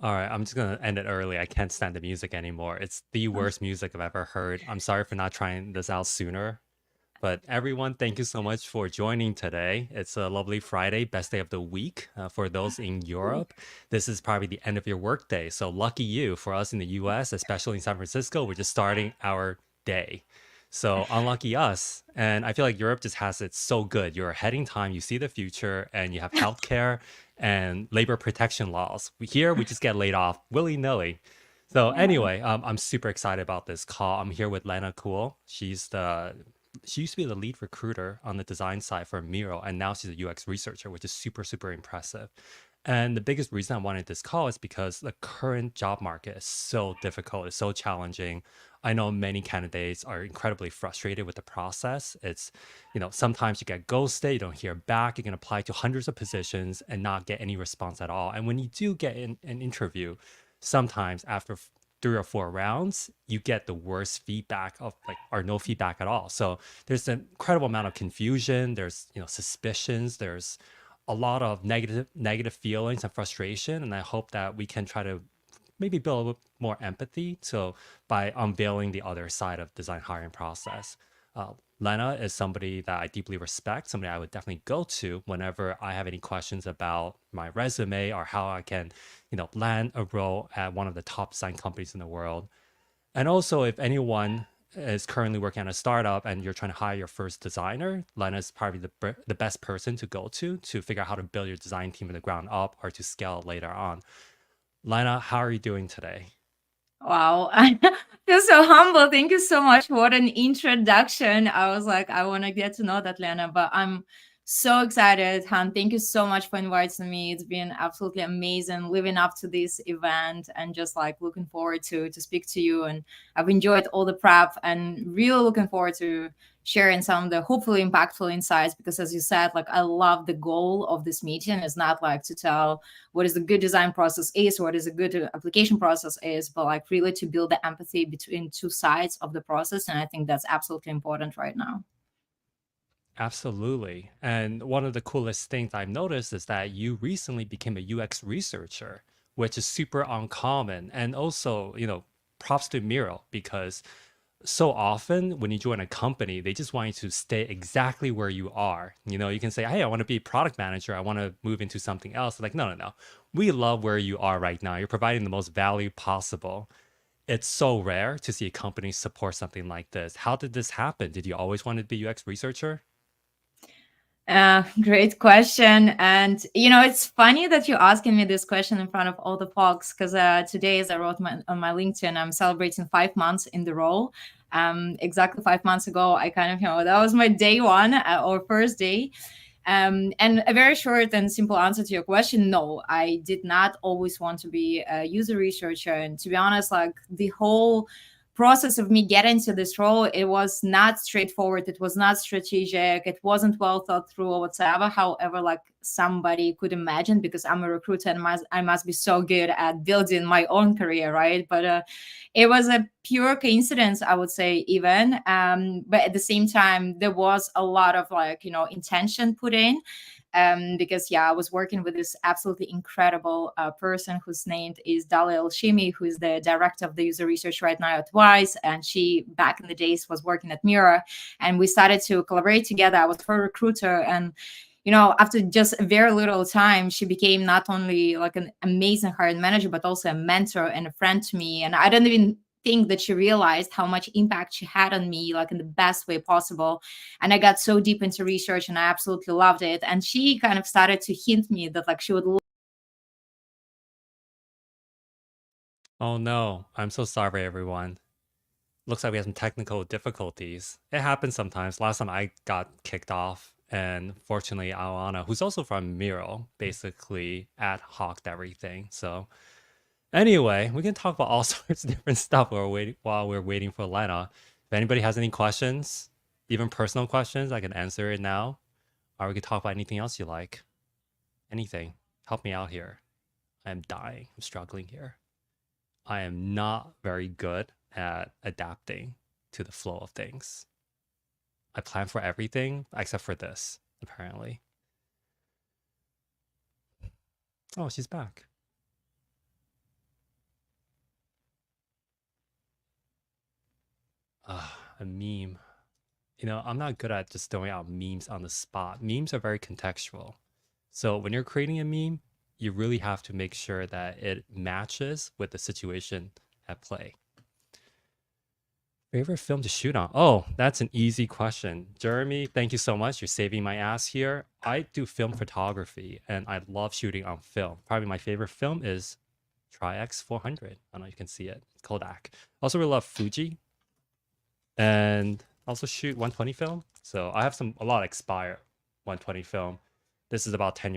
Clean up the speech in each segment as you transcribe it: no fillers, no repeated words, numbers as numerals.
All right, I'm just gonna end it early. I can't stand the music anymore. It's the worst music I've ever heard. I'm sorry for not trying this out sooner. But everyone, thank you so much for joining today. It's a lovely Friday, best day of the week for those in Europe. This is probably the end of your workday. So lucky you. For us in the US, especially in San Francisco, we're just starting our day. So unlucky us. And I feel like Europe just has it so good. You're ahead in time, you see the future, and you have healthcare and labor protection laws. Here, we just get laid off willy-nilly. So Yeah. anyway, I'm super excited about this call. I'm here with Lena Kul. She used to be the lead recruiter on the design side for Miro, and now she's a UX researcher, which is super, super impressive. And the biggest reason I wanted this call is because the current job market is so difficult, it's so challenging. I know many candidates are incredibly frustrated with the process. Sometimes you get ghosted, you don't hear back, you can apply to hundreds of positions and not get any response at all. And when you do get an interview, sometimes after 3 or 4 rounds, you get the worst feedback of like or no feedback at all. So there's an incredible amount of confusion. There's suspicions. There's a lot of negative feelings and frustration. And I hope that we can try to maybe build a little more empathy. So by unveiling the other side of design hiring process. Lena is somebody that I deeply respect, somebody I would definitely go to whenever I have any questions about my resume or how I can, land a role at one of the top design companies in the world. And also, if anyone is currently working on a startup and you're trying to hire your first designer, Lena is probably the best person to go to figure out how to build your design team from the ground up or to scale later on. Lena, how are you doing today? Wow. I feel so humble. Thank you so much. What an introduction. I was like, I want to get to know that, Lena, but I'm so excited, Han. Thank you so much for inviting me. It's been absolutely amazing living up to this event and just like looking forward to speak to you. And I've enjoyed all the prep and really looking forward to sharing some of the hopefully impactful insights because as you said, like I love the goal of this meeting is not like to tell what is the good design process is, what is a good application process is, but like really to build the empathy between two sides of the process. And I think that's absolutely important right now. Absolutely. And one of the coolest things I've noticed is that you recently became a UX researcher, which is super uncommon. And also, props to Miro because so often when you join a company, they just want you to stay exactly where you are. You can say, hey, I want to be a product manager. I want to move into something else. Like, no, no, no. We love where you are right now. You're providing the most value possible. It's so rare to see a company support something like this. How did this happen? Did you always want to be UX researcher? Great question. And, it's funny that you're asking me this question in front of all the folks because today, as I wrote on my LinkedIn, I'm celebrating 5 months in the role. Exactly 5 months ago, I kind of, that was my day one or first day. And a very short and simple answer to your question no, I did not always want to be a user researcher. And to be honest, like the whole process of me getting to this role, it was not straightforward. It was not strategic. It wasn't well thought through or whatsoever. However, like somebody could imagine, because I'm a recruiter and I must be so good at building my own career, right? But it was a pure coincidence, I would say, even. But at the same time, there was a lot of like, intention put in. Because yeah, I was working with this absolutely incredible person whose name is Dalia Elshimi, who is the director of the user research right now at Wise, and she back in the days was working at Mira, and we started to collaborate together. I was her recruiter, and after just very little time, she became not only like an amazing hiring manager, but also a mentor and a friend to me. And I don't even think that she realized how much impact she had on me, like in the best way possible. And I got so deep into research and I absolutely loved it. And she kind of started to hint me that like she would. Oh no, I'm so sorry, everyone. Looks like we have some technical difficulties. It happens sometimes. Last time I got kicked off, and fortunately, Awana, who's also from Miro, basically ad hoc'd everything. So anyway, we can talk about all sorts of different stuff while we're waiting for Lena. If anybody has any questions, even personal questions, I can answer it now, or we can talk about anything else you like. Anything. Help me out here. I'm dying. I'm struggling here. I am not very good at adapting to the flow of things. I plan for everything except for this, apparently. Oh, she's back. A meme. I'm not good at just throwing out memes on the spot. Memes are very contextual. So when you're creating a meme, you really have to make sure that it matches with the situation at play. Favorite film to shoot on? Oh, that's an easy question. Jeremy, thank you so much. You're saving my ass here. I do film photography and I love shooting on film. Probably my favorite film is Tri-X 400. I don't know if you can see it. Kodak. Also really love Fuji and also shoot 120 film. So I have a lot of expired 120 film. This is about 10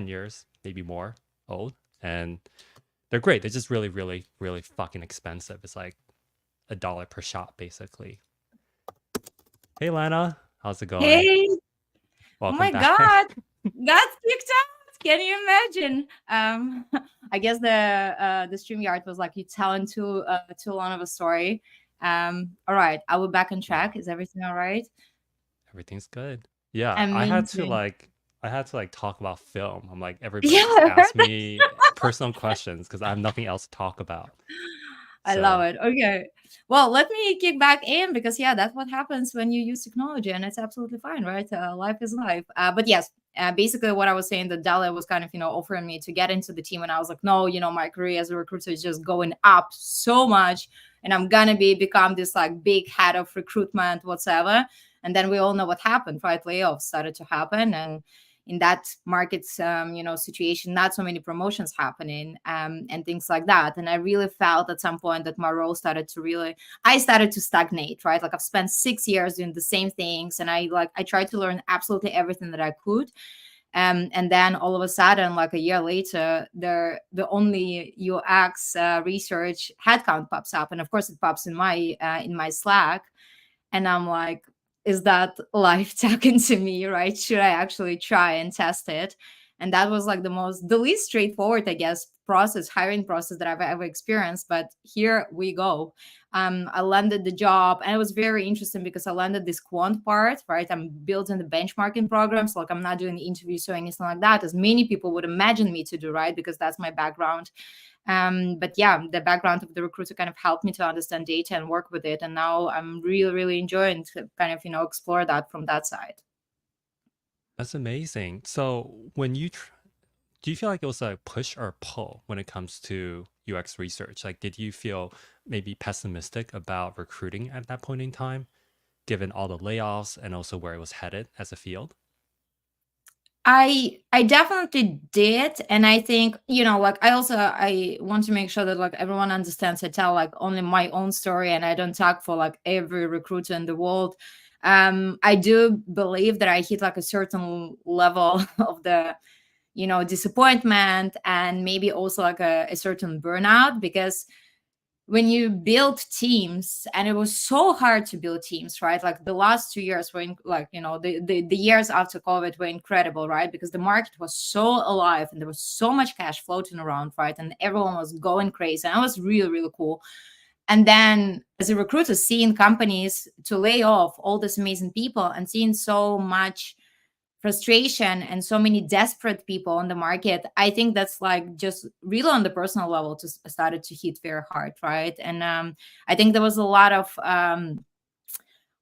years, maybe more old. And they're great. They're just really, really, really fucking expensive. It's like $1 per shot, basically. Hey, Lana. How's it going? Hey, oh Welcome my back. God, got kicked out. Can you imagine? I guess the StreamYard was like, you telling too long of a story. All right, I will back on No, track. Is everything all right? everything's good. Yeah, Amazing. I had to like talk about film. I'm like, everybody just Yeah, ask me personal questions because I have nothing else to talk about. I love So it. Okay. Well, let me kick back in because, yeah, that's what happens when you use technology, and it's absolutely fine, right? Life is life. But yes, basically, what I was saying, that Dalia was kind of, offering me to get into the team. And I was like, no, my career as a recruiter is just going up so much. And I'm going to become this like big head of recruitment, whatsoever. And then we all know what happened, right? Layoffs started to happen. And in that market's situation, not so many promotions happening, and things like that. And I really felt at some point that my role I started to stagnate, right? Like I've spent 6 years doing the same things, and I tried to learn absolutely everything that I could. And then all of a sudden, like a year later, the only UX research headcount pops up, and of course it pops in my Slack, and I'm like, is that life talking to me, right? Should I actually try and test it? And that was like the least straightforward, I guess, hiring process that I've ever experienced. But here we go. I landed the job, and it was very interesting because I landed this quant part, right? I'm building the benchmarking programs. Like I'm not doing the interviews or anything like that, as many people would imagine me to do, right? Because that's my background. But yeah, the background of the recruiter kind of helped me to understand data and work with it. And now I'm really, really enjoying to kind of, explore that from that side. that's amazing. So do you feel like it was a push or pull when it comes to UX research? Like, did you feel maybe pessimistic about recruiting at that point in time, given all the layoffs and also where it was headed as a field? I definitely did. And I think, like I want to make sure that like everyone understands I tell like only my own story, and I don't talk for like every recruiter in the world. I do believe that I hit like a certain level of the disappointment, and maybe also like a certain burnout, because when you build teams, and it was so hard to build teams, right? Like the last 2 years were like the years after COVID were incredible, right? Because the market was so alive and there was so much cash floating around, right? And everyone was going crazy, and it was really, really cool. And then as a recruiter, seeing companies to lay off all these amazing people, and seeing so much frustration and so many desperate people on the market, I think that's like just really on the personal level to started to hit very hard, right? And I think there was a lot of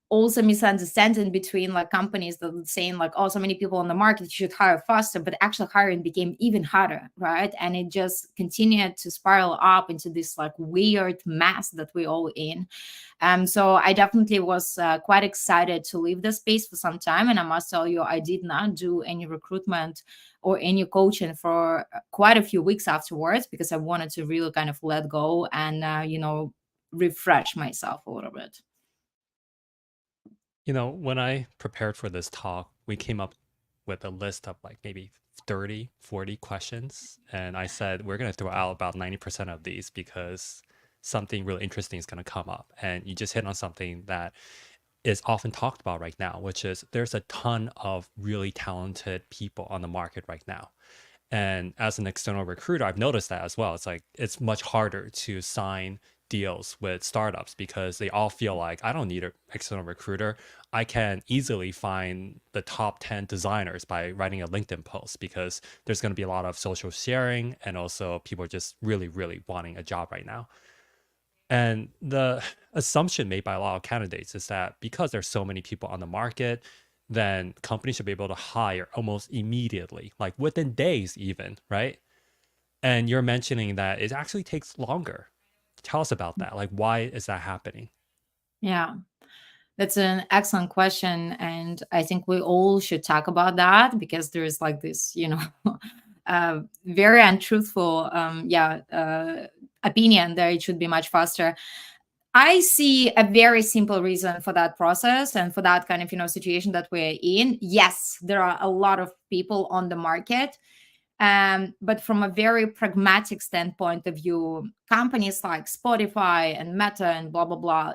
also misunderstanding between like companies that were saying like, oh, so many people on the market, you should hire faster, but actually hiring became even harder, right? And it just continued to spiral up into this like weird mess that we all in. So I definitely was quite excited to leave the space for some time. And I must tell you, I did not do any recruitment or any coaching for quite a few weeks afterwards, because I wanted to really kind of let go and refresh myself a little bit. When I prepared for this talk, we came up with a list of like maybe 30, 40 questions. And I said, we're going to throw out about 90% of these because something really interesting is going to come up. And you just hit on something that is often talked about right now, which is there's a ton of really talented people on the market right now. And as an external recruiter, I've noticed that as well. It's like it's much harder to sign deals with startups because they all feel like I don't need an external recruiter. I can easily find the top 10 designers by writing a LinkedIn post because there's going to be a lot of social sharing and also people are just really, really wanting a job right now. And the assumption made by a lot of candidates is that because there's so many people on the market, then companies should be able to hire almost immediately, like within days even, right? And you're mentioning that it actually takes longer. Tell us about that. Like, why is that happening? Yeah. That's an excellent question. And I think we all should talk about that because there's like this, very untruthful, opinion that it should be much faster. I see a very simple reason for that process and for that kind of, situation that we're in. Yes, there are a lot of people on the market. But from a very pragmatic standpoint of view, companies like Spotify and Meta and blah blah blah,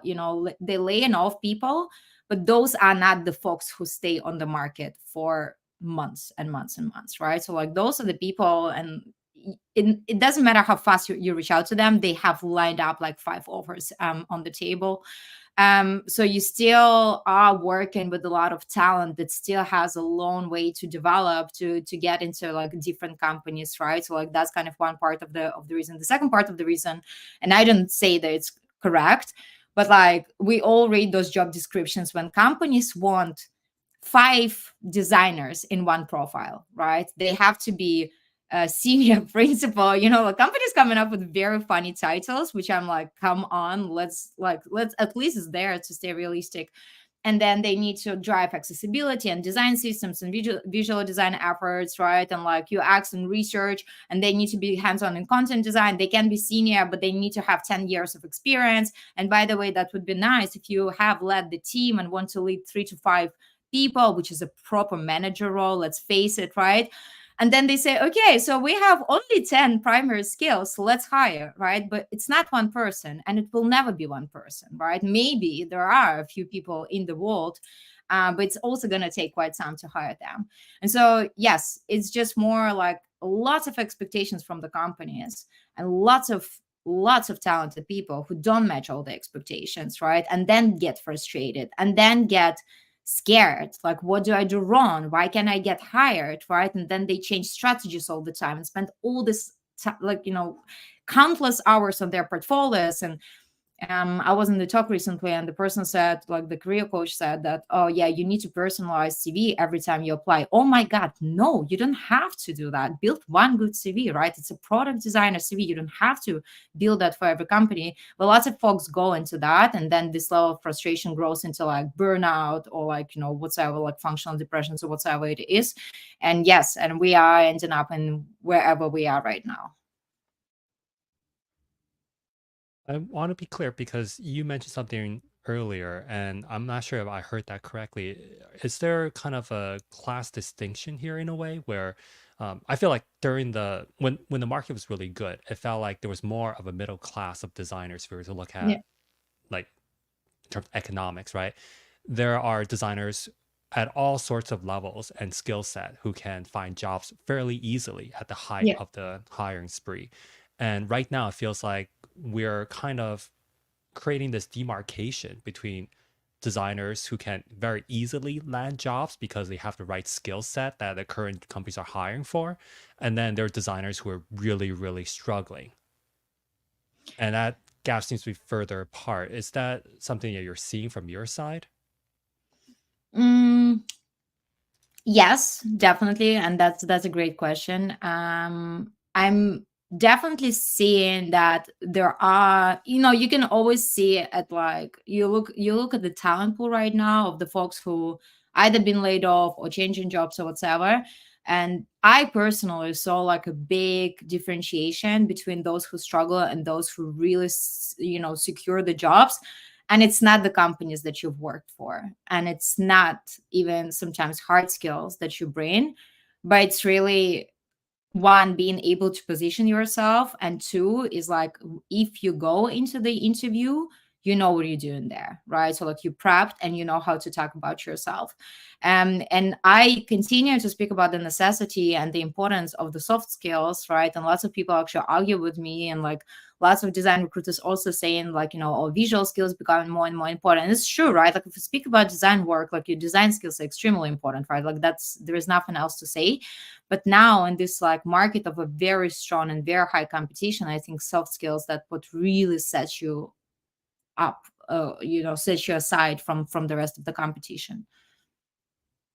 they laying off people, but those are not the folks who stay on the market for months and months and months, right? So like those are the people, and it doesn't matter how fast you reach out to them, they have lined up like five offers on the table. So you still are working with a lot of talent that still has a long way to develop to get into like different companies, right? So like that's kind of one part of the reason. The second part of the reason, and I don't say that it's correct, but like we all read those job descriptions when companies want five designers in one profile, right? They have to be a senior principal. The company's coming up with very funny titles, which I'm like, come on, let's at least it's there to stay realistic. And then they need to drive accessibility and design systems and visual design efforts, right? And like UX and research, and they need to be hands-on in content design. They can be senior, but they need to have 10 years of experience. And by the way, that would be nice if you have led the team and want to lead 3 to 5 people, which is a proper manager role, let's face it, right? And then they say, okay, so we have only 10 primary skills, so let's hire, right? But it's not one person, and it will never be one person, right? Maybe there are a few people in the world, but it's also going to take quite some to hire them. And so, yes, it's just more like lots of expectations from the companies and lots of talented people who don't match all the expectations, right? And then get frustrated and then get scared, like, what do I do wrong? Why can't I get hired, right? And then they change strategies all the time and spend all this countless hours on their portfolios. And I was in the talk recently, and the person said, like the career coach said that, oh yeah, you need to personalize CV every time you apply. Oh my God, no, you don't have to do that. Build one good CV, right? It's a product designer CV. You don't have to build that for every company. But lots of folks go into that, and then this level of frustration grows into like burnout or like, whatsoever, like functional depressions or whatsoever it is. And yes, and we are ending up in wherever we are right now. I want to be clear because you mentioned something earlier, and I'm not sure if I heard that correctly. Is there kind of a class distinction here in a way where I feel like during the when the market was really good, it felt like there was more of a middle class of designers if we were to look Yeah. at like in terms of economics, right? There are designers at all sorts of levels and skill set who can find jobs fairly easily at the height Yeah. of the hiring spree. And right now, it feels like we're kind of creating this demarcation between designers who can very easily land jobs because they have the right skill set that the current companies are hiring for. And then there are designers who are really, really struggling. And that gap seems to be further apart. Is that something that you're seeing from your side? Mm, Yes, definitely, and that's a great question. I'm definitely seeing that there are, you can always see it at like you look at the talent pool right now of the folks who either been laid off or changing jobs or whatever. And I personally saw like a big differentiation between those who struggle and those who really, secure the jobs. And it's not the companies that you've worked for, and it's not even sometimes hard skills that you bring, but it's really, one, being able to position yourself, and two is like, if you go into the interview, you know what you're doing there, right? So like you prepped and you know how to talk about yourself. And I continue to speak about the necessity and the importance of the soft skills, right? And lots of people actually argue with me, and like lots of design recruiters also saying like, all visual skills becoming more and more important. And it's true, right? Like if you speak about design work, like your design skills are extremely important, right? Like there is nothing else to say. But now in this like market of a very strong and very high competition, I think soft skills, that what really sets you up, set you aside from the rest of the competition.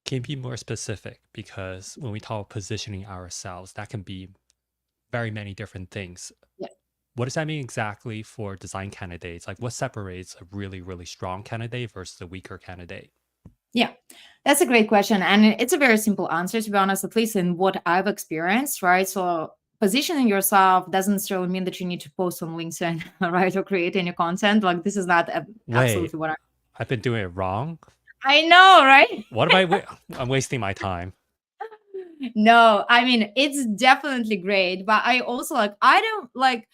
Can you be more specific? Because when we talk positioning ourselves, that can be very many different things. Yeah. What does that mean exactly for design candidates? Like, what separates a really, really strong candidate versus a weaker candidate? Yeah, that's a great question. And it's a very simple answer, to be honest, at least in what I've experienced, right? So, positioning yourself doesn't necessarily mean that you need to post on LinkedIn, right? Or create any content. Like, this is not Wait, absolutely what I've been doing it wrong? I know, right? What am I? I'm wasting my time. No, I mean, it's definitely great. But I also I don't like,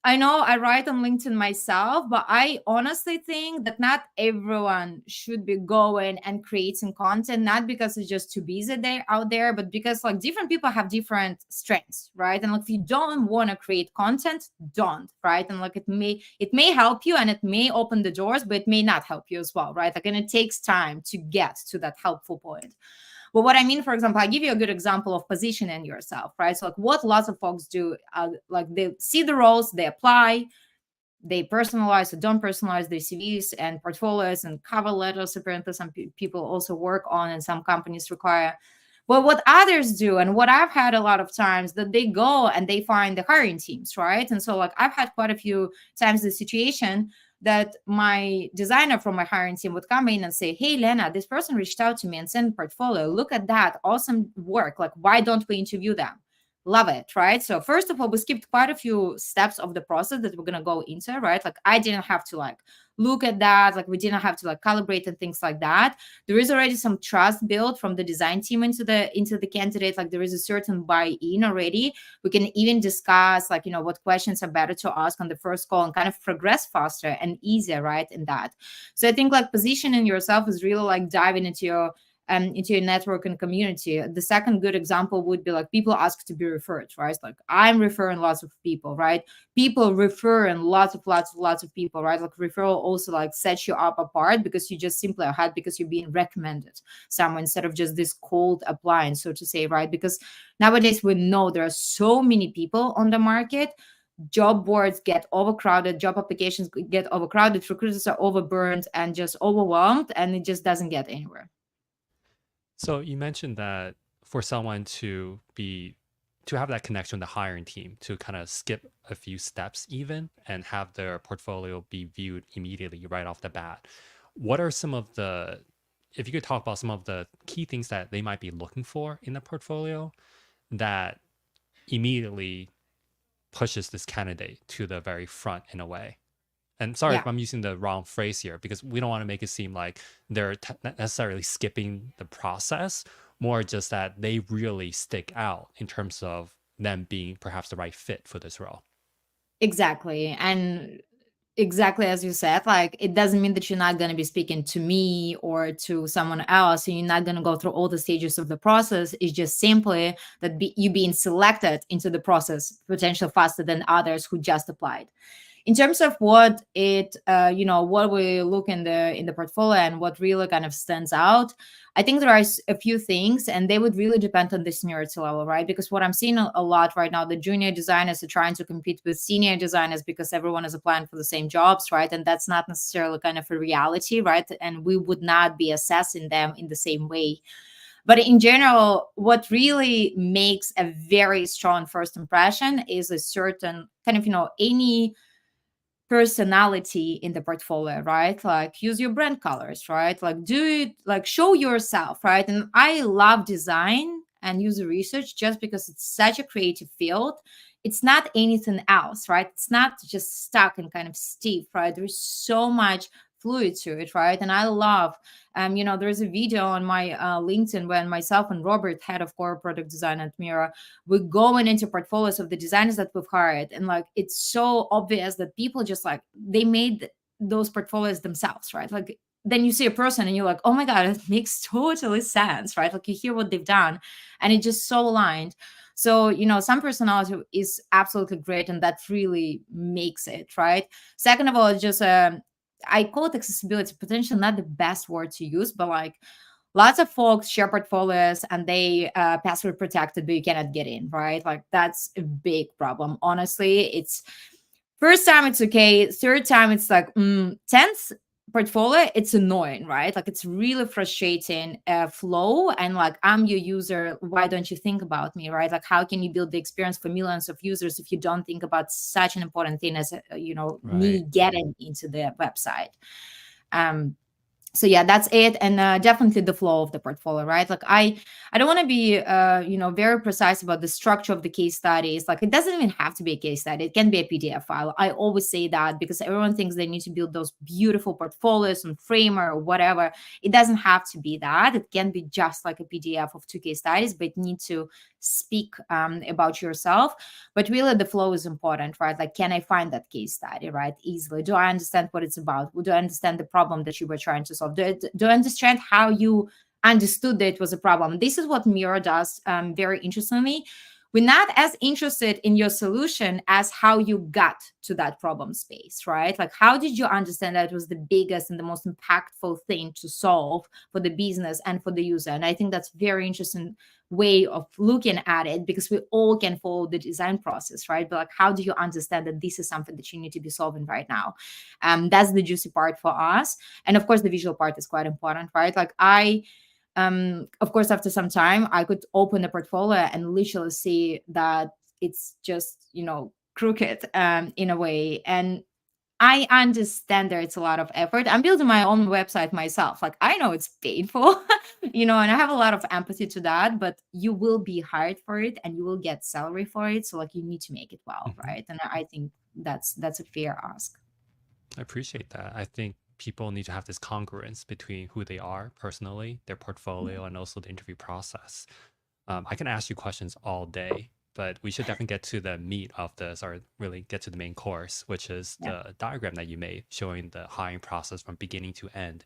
I know I write on LinkedIn myself, but I honestly think that not everyone should be going and creating content, not because it's just too busy there out there, but because like different people have different strengths, right? And like if you don't want to create content, don't, right? And like it may help you and it may open the doors, but it may not help you as well, right? Like, and it takes time to get to that helpful point. But what I mean, for example, I give you a good example of positioning yourself, right? So, like, what lots of folks do, like, they see the roles, they apply, they personalize or don't personalize their CVs and portfolios and cover letters. Apparently, some people also work on, and some companies require. Well, what others do, and what I've had a lot of times, that they go and they find the hiring teams, right? And so, like, I've had quite a few times the situation that my designer from my hiring team would come in and say, "Hey, Lena, this person reached out to me and sent a portfolio. Look at that. Awesome work. Like, why don't we interview them?" Love it, right? So first of all, we skipped quite a few steps of the process that we're gonna go into, right? Like, I didn't have to like look at that, like we didn't have to like calibrate and things like that. There is already some trust built from the design team into the candidate. Like, there is a certain buy-in already. We can even discuss like, what questions are better to ask on the first call and kind of progress faster and easier, right? In that. So I think like positioning yourself is really like diving into your network and community. The second good example would be like people ask to be referred, right? Like, I'm referring lots of people, right? People referring lots of people, right? Like, referral also like sets you up apart because you just simply ahead because you're being recommended someone instead of just this cold applying, so to say, right? Because nowadays we know there are so many people on the market. Job boards get overcrowded, job applications get overcrowded, recruiters are overburned and just overwhelmed, and it just doesn't get anywhere. So you mentioned that for someone to have that connection with the hiring team, to kind of skip a few steps even and have their portfolio be viewed immediately right off the bat. What are some of the, if you could talk about some of the key things that they might be looking for in the portfolio that immediately pushes this candidate to the very front in a way? And sorry if Yeah. I'm using the wrong phrase here, because we don't want to make it seem like they're not necessarily skipping the process, more just that they really stick out in terms of them being perhaps the right fit for this role. Exactly. And exactly as you said, like, it doesn't mean that you're not going to be speaking to me or to someone else, and you're not going to go through all the stages of the process. It's just simply that you being selected into the process potentially faster than others who just applied. In terms of what what we look in the portfolio and what really kind of stands out, I think there are a few things, and they would really depend on the seniority level, right? Because what I'm seeing a lot right now, the junior designers are trying to compete with senior designers because everyone is applying for the same jobs, right? And that's not necessarily kind of a reality, right? And we would not be assessing them in the same way. But in general, what really makes a very strong first impression is a certain kind of, any personality in the portfolio, right? Like, use your brand colors, right? Like, do it, like, show yourself, right? And I love design and user research just because it's such a creative field. It's not anything else, right? It's not just stuck and kind of stiff, right? There's so much fluid to it, right? And I love, there's a video on my LinkedIn when myself and Robert, head of core product design at Mira, we're going into portfolios of the designers that we've hired, and like, it's so obvious that people just like they made those portfolios themselves, right? Like, then you see a person and you're like, oh my god, it makes totally sense, right? Like, you hear what they've done and it's just so aligned. So, some personality is absolutely great, and that really makes it, right? Second of all, it's just I call it accessibility, potentially not the best word to use, but like, lots of folks share portfolios and they password protected, but you cannot get in, right? Like, that's a big problem. Honestly, it's First time it's okay. Third time it's like 10th portfolio, it's annoying, right? Like it's really frustrating flow, and like, I'm your user, why don't you think about me, right? Like, how can you build the experience for millions of users if you don't think about such an important thing as Right. me getting into the website? um so yeah, that's it. And definitely the flow of the portfolio, right? Like, I don't want to be very precise about the structure of the case studies. Like, it doesn't even have to be a case study, it can be a PDF file. I always say that because everyone thinks they need to build those beautiful portfolios on Framer or whatever. It doesn't have to be that. It can be just like a PDF of two case studies, but you need to speak about yourself. But really the flow is important, right? Like, can I find that case study, right, easily? Do I understand what it's about? Do I understand the problem that you were trying to solve? Do I understand how you understood that it was a problem? This is what Miro does very interestingly. We're not as interested in your solution as how you got to that problem space, right? Like, how did you understand that it was the biggest and the most impactful thing to solve for the business and for the user? And I think that's very interesting way of looking at it, because we all can follow the design process, right? But like, how do you understand that this is something that you need to be solving right now? That's the juicy part for us. And of course the visual part is quite important, right? Like, of course, after some time I could open the portfolio and literally see that it's just crooked in a way. And I understand that it's a lot of effort. I'm building my own website myself. Like, I know it's painful, and I have a lot of empathy to that, but you will be hired for it and you will get salary for it. So like, you need to make it well, Mhm. right? And I think that's a fair ask. I appreciate that. I think people need to have this congruence between who they are personally, their Yeah. portfolio, and also the interview process. I can ask you questions all day, but we should definitely get to the meat of this, or really get to the main course, which is Yeah. the diagram that you made showing the hiring process from beginning to end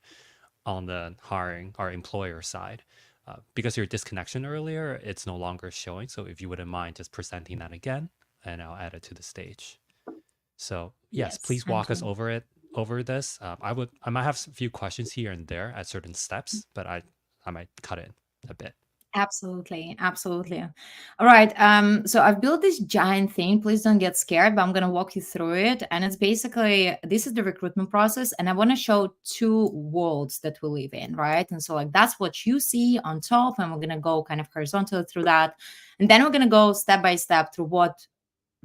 on the hiring or employer side. Because your disconnection earlier, it's no longer showing. So if you wouldn't mind just presenting that again, and I'll add it to the stage. So yes, Yes, please I'm walk us keen. over this. I might have a few questions here and there at certain steps, but I might cut it a bit. Absolutely, absolutely. All right. So I've built this giant thing. Please don't get scared, but I'm gonna walk you through it. And it's basically, this is the recruitment process, and I want to show two worlds that we live in, right? And so like, that's what you see on top, and we're gonna go kind of horizontal through that, and then we're gonna go step by step through what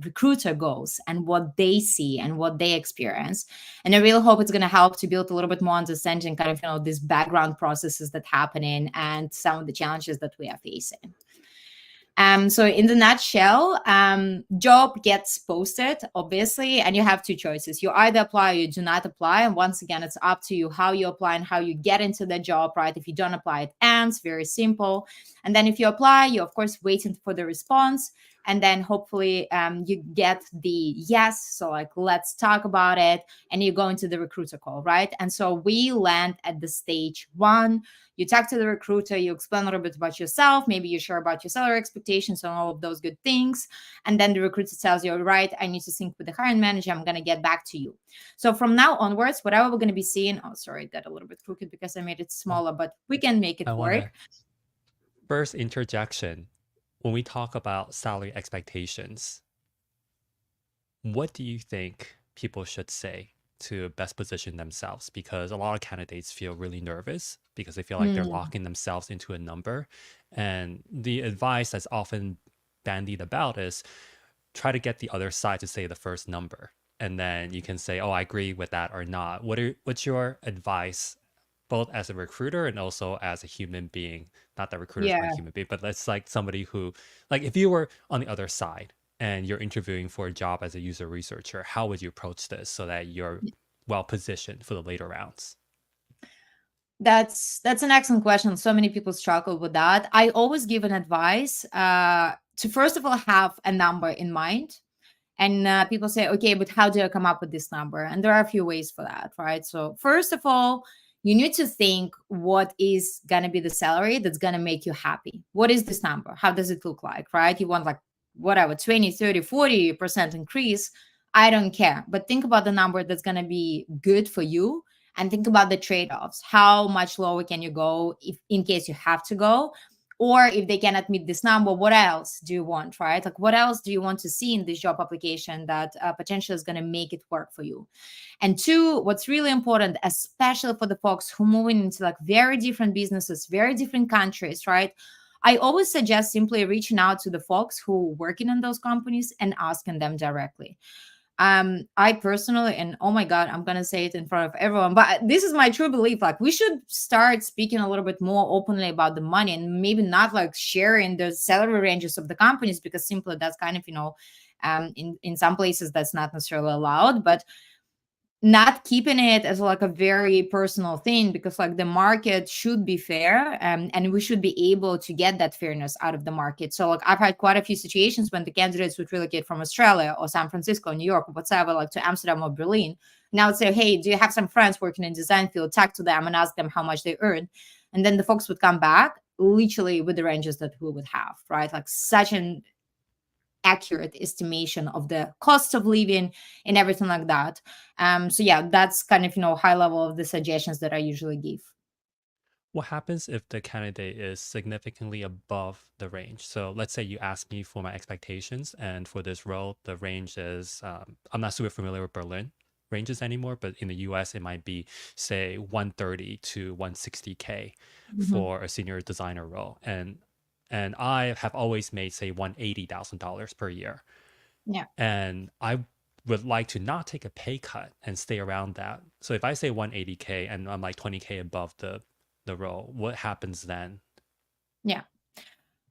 recruiter goes and what they see and what they experience. And I really hope it's going to help to build a little bit more understanding, kind of these background processes that happening and some of the challenges that we are facing. So in the nutshell, job gets posted, obviously, and you have two choices. You either apply or you do not apply. And once again, it's up to you how you apply and how you get into the job, right? If you don't apply, it ends. Very simple. And then if you apply, you're, of course, waiting for the response. And then hopefully you get the yes. So, like, let's talk about it. And you go into the recruiter call, right? And so we land at the stage one. You talk to the recruiter, you explain a little bit about yourself, maybe you share about your salary expectations and all of those good things. And then the recruiter tells you, all right, I need to sync with the hiring manager, I'm going to get back to you. So from now onwards, whatever we're going to be seeing, oh, sorry, it got a little bit crooked because I made it Oh, smaller, but we can make it I want to work. first interjection. When we talk about salary expectations, what do you think people should say to best position themselves? Because a lot of candidates feel really nervous because they feel like they're Hmm. locking themselves into a number. And the advice that's often bandied about is try to get the other side to say the first number. And then you can say, oh, I agree with that or not. What's your advice, both as a recruiter and also as a human being? Not that recruiters aren't Yeah. human beings, but let's like somebody who, like, if you were on the other side and you're interviewing for a job as a user researcher, how would you approach this so that you're well positioned for the later rounds? That's an excellent question. So many people struggle with that. I always give an advice to first of all have a number in mind. And people say, okay, but how do I come up with this number? And there are a few ways for that, right? So, first of all, you need to think what is going to be the salary that's going to make you happy. What is this number? How does it look like, right? You want like whatever, 20, 30, 40% increase. I don't care. But think about the number that's going to be good for you, and think about the trade offs. How much lower can you go if in case you have to go? Or if they cannot meet this number, what else do you want, right? Like, what else do you want to see in this job application that potentially is going to make it work for you? And two, what's really important, especially for the folks who moving into like very different businesses, very different countries, right? I always suggest simply reaching out to the folks who working in those companies and asking them directly. I personally, and oh my god, I'm gonna say it in front of everyone, but this is my true belief, like we should start speaking a little bit more openly about the money, and maybe not like sharing the salary ranges of the companies, because simply that's kind of, in some places that's not necessarily allowed, but not keeping it as like a very personal thing, because like the market should be fair, and we should be able to get that fairness out of the market. So like I've had quite a few situations when the candidates would relocate from Australia or San Francisco, New York, or whatever, like to Amsterdam or Berlin. Now I'd say, hey, do you have some friends working in design field? Talk to them and ask them how much they earn. And then the folks would come back literally with the ranges that we would have, right? Like such an accurate estimation of the cost of living and everything like that. So yeah, that's kind of, high level of the suggestions that I usually give. What happens if the candidate is significantly above the range? So let's say you ask me for my expectations, and for this role, the range is I'm not super familiar with Berlin ranges anymore, but in the US, it might be say 130 to 160K Mhm. for a senior designer role, and I have always made say $180,000 per year, Yeah. and I would like to not take a pay cut and stay around that. So if I say 180K and I'm like 20K above the role, what happens then? Yeah.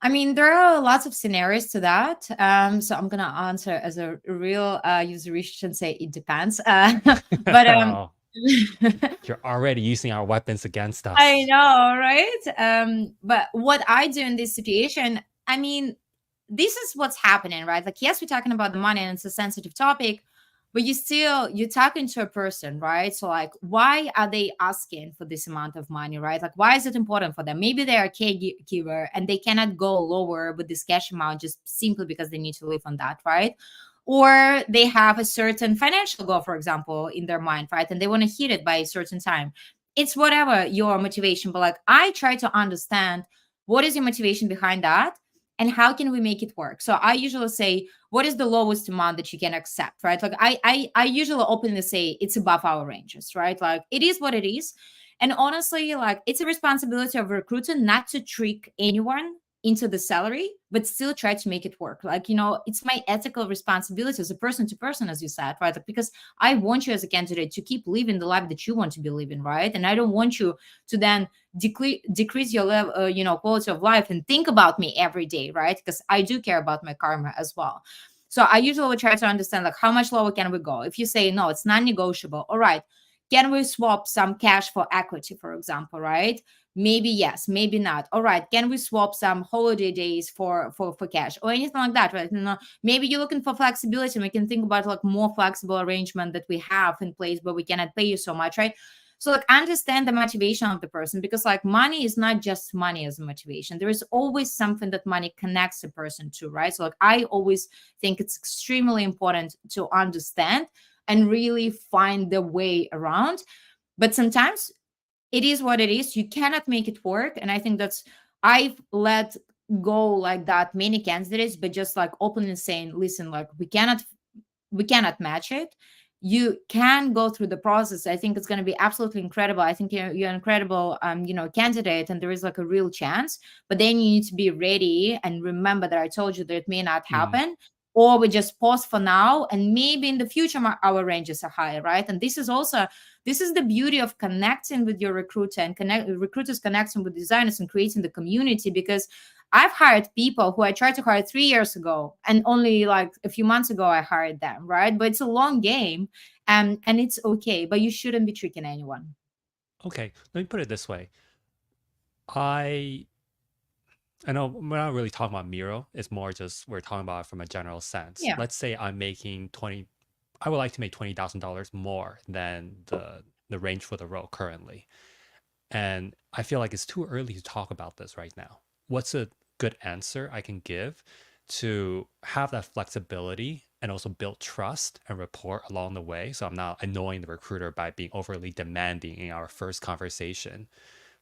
I mean, there are lots of scenarios to that. So I'm gonna answer as a real user research and say it depends. But Oh, you're already using our weapons against I us. know, right? But what I do in this situation, I mean, this is what's happening, right? Like, yes, we're talking about the money and it's a sensitive topic, but you're talking to a person, right? So, like, why are they asking for this amount of money, right? Like, why is it important for them? Maybe they are a caregiver and they cannot go lower with this cash amount just simply because they need to live on that, right? Or they have a certain financial goal, for example, in their mind, right? And they want to hit it by a certain time. It's whatever your motivation, but like I try to understand what is your motivation behind that and how can we make it work. So I usually say, what is the lowest amount that you can accept, right? Like I usually openly say it's above our ranges, right? Like it is what it is. And honestly, like it's a responsibility of a recruiter not to trick anyone into the salary, but still try to make it work. Like, it's my ethical responsibility as a person to person, as you said, right? Like, because I want you as a candidate to keep living the life that you want to be living, right? And I don't want you to then decrease your level, quality of life and think about me every day, right? Because I do care about my karma as well. So I usually would try to understand like how much lower can we go? If you say no, it's non-negotiable. All right, can we swap some cash for equity, for example, right? Maybe yes, maybe not. All right, can we swap some holiday days for cash or anything like that, right? Maybe you're looking for flexibility, and we can think about like more flexible arrangement that we have in place where we cannot pay you so much, right? So like understand the motivation of the person, because like money is not just money as a motivation. There is always something that money connects a person to, right? So like I always think it's extremely important to understand and really find the way around. But sometimes it is what it is. You cannot make it work. And I think that's, I've let go like that many candidates, but just like openly saying, listen, like we cannot match it. You can go through the process. I think it's going to be absolutely incredible. I think you're an incredible candidate, and there is like a real chance, but then you need to be ready and remember that I told you that it may not Mm. happen, or we just pause for now and maybe in the future our ranges are higher, right? And this is the beauty of connecting with your recruiter and recruiters connecting with designers and creating the community, because I've hired people who I tried to hire 3 years ago, and only like a few months ago I hired them, right? But it's a long game, and it's okay. But you shouldn't be tricking anyone. Okay, let me put it this way. I I know we're not really talking about Miro. It's more just we're talking about it from a general sense. Yeah. Let's say I'm making 20, I would like to make $20,000 more than the range for the role currently. And I feel like it's too early to talk about this right now. What's a good answer I can give to have that flexibility and also build trust and rapport along the way? So I'm not annoying the recruiter by being overly demanding in our first conversation.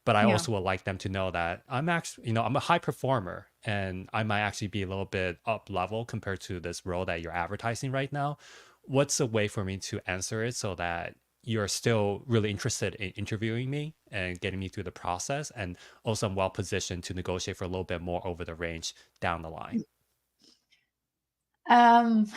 but I Yeah. also would like them to know that I'm actually, I'm a high performer and I might actually be a little bit up level compared to this role that you're advertising right now. What's a way for me to answer it so that you're still really interested in interviewing me and getting me through the process, and also I'm well positioned to negotiate for a little bit more over the range down the line? Um,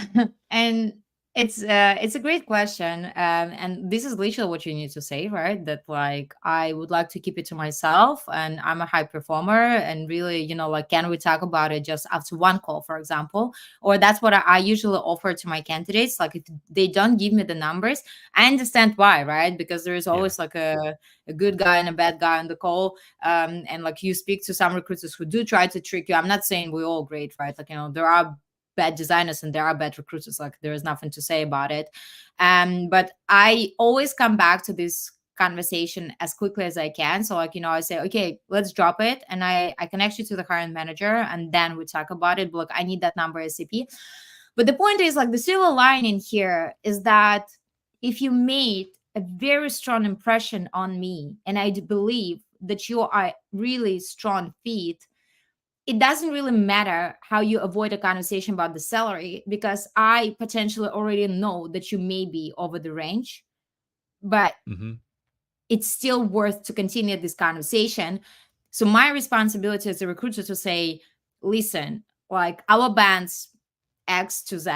and it's a great question. And this is literally what you need to say, right? That like I would like to keep it to myself, and I'm a high performer, and really, like, can we talk about it just after one call, for example? Or that's what I usually offer to my candidates. Like if they don't give me the numbers, I understand why, right? Because there is Yeah. always like a good guy and a bad guy on the call. And like you speak to some recruiters who do try to trick you. I'm not saying we're all great, right? Like, there are bad designers and there are bad recruiters, like there is nothing to say about it. But I always come back to this conversation as quickly as I can. So like, I say, okay, let's drop it, and I connect you to the hiring manager, and then we talk about it. But look, I need that number ACP. But the point is, like, the silver lining here is that if you made a very strong impression on me, and I do believe that you are really strong fit, it doesn't really matter how you avoid a conversation about the salary, because I potentially already know that you may be over the range, but Hmm. it's still worth to continue this conversation. So my responsibility as a recruiter to say, listen, like our bands X to Z,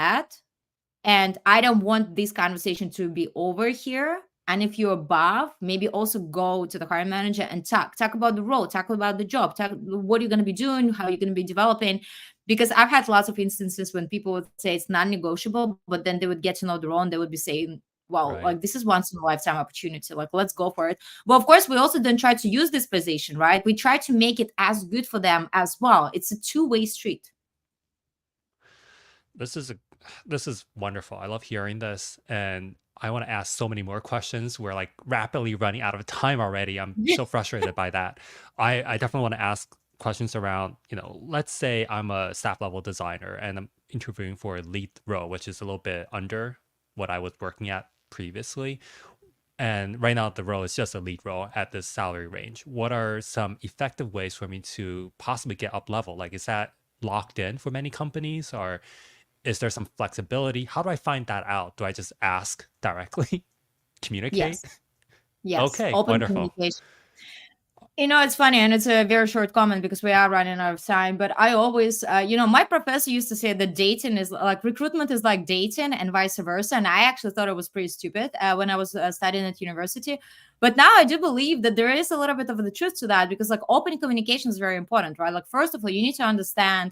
and I don't want this conversation to be over here. And if you're above, maybe also go to the hiring manager and talk about the role, talk about the job, talk what you're going to be doing, how you're going to be developing. Because I've had lots of instances when people would say it's non-negotiable, but then they would get to know the role and they would be saying, well, Right. like this is once in a lifetime opportunity, like let's go for it. But of course, we also don't try to use this position, right? We try to make it as good for them as well. It's a two-way street. This is a this is wonderful. I love hearing this, and I want to ask so many more questions. We're like rapidly running out of time already. I'm so frustrated by that. I definitely want to ask questions around, let's say I'm a staff level designer and I'm interviewing for a lead role, which is a little bit under what I was working at previously. And right now the role is just a lead role at this salary range. What are some effective ways for me to possibly get up level? Like, is that locked in for many companies, or is there some flexibility? How do I find that out? Do I just ask directly? Communicate? Yes. Yes. Okay, Open wonderful. communication. It's funny, and it's a very short comment because we are running out of time. But I always, my professor used to say that dating is like recruitment is like dating and vice versa. And I actually thought it was pretty stupid when I was studying at university. But now I do believe that there is a little bit of the truth to that, because like open communication is very important, right? Like, first of all, you need to understand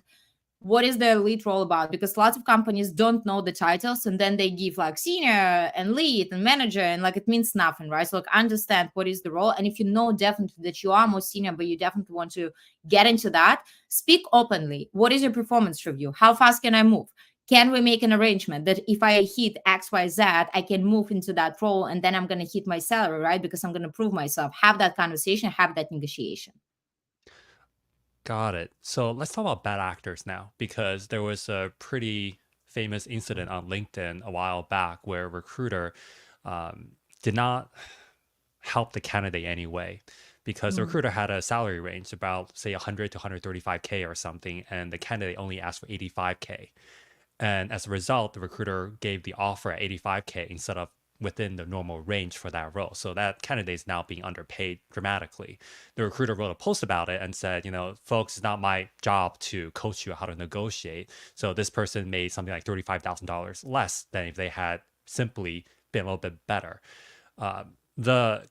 what is the lead role about, because lots of companies don't know the titles, and then they give like senior and lead and manager, and like it means nothing, right? So like understand what is the role, and if you know definitely that you are more senior but you definitely want to get into that, speak openly. What is your performance review? How fast can I move? Can we make an arrangement that if I hit XYZ, I can move into that role, and then I'm going to hit my salary, right? Because I'm going to prove myself. Have that conversation, have that negotiation. Got it. So let's talk about bad actors now, because there was a pretty famous incident on LinkedIn a while back where a recruiter um, did not help the candidate anyway, because the Mm. recruiter had a salary range about, say, 100 to 135K or something, and the candidate only asked for 85K. And as a result, the recruiter gave the offer at 85K instead of within the normal range for that role. So that candidate is now being underpaid dramatically. The recruiter wrote a post about it and said, folks, it's not my job to coach you how to negotiate. So this person made something like $35,000 less than if they had simply been a little bit better. The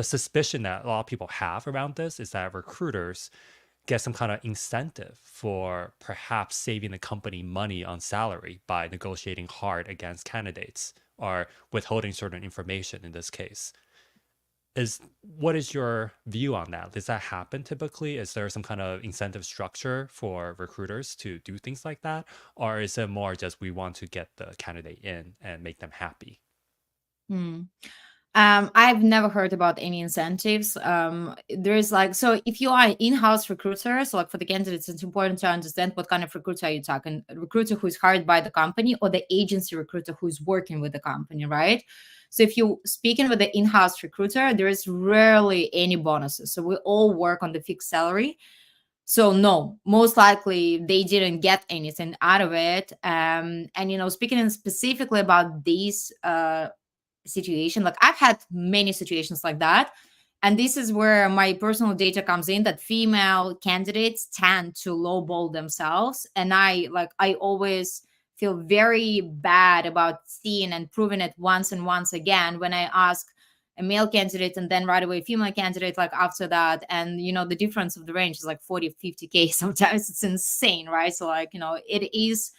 suspicion that a lot of people have around this is that recruiters get some kind of incentive for perhaps saving the company money on salary by negotiating hard against candidates or withholding certain information in this case. What is your view on that? Does that happen typically? Is there some kind of incentive structure for recruiters to do things like that? Or is it more just we want to get the candidate in and make them happy? Hmm. I've never heard about any incentives. There's like, so if you are in-house recruiter, so like for the candidates, it's important to understand what kind of recruiter are you talking. A recruiter who's hired by the company or the agency recruiter who's working with the company, right? So if you speaking with the in-house recruiter, there is rarely any bonuses. So we all work on the fixed salary. So no, most likely they didn't get anything out of it. And speaking specifically about these situation, like I've had many situations like that, and this is where my personal data comes in, that female candidates tend to lowball themselves, and I always feel very bad about seeing and proving it once and once again when I ask a male candidate and then right away female candidate like after that, and the difference of the range is like 40 50K sometimes. It's insane, right? So like it is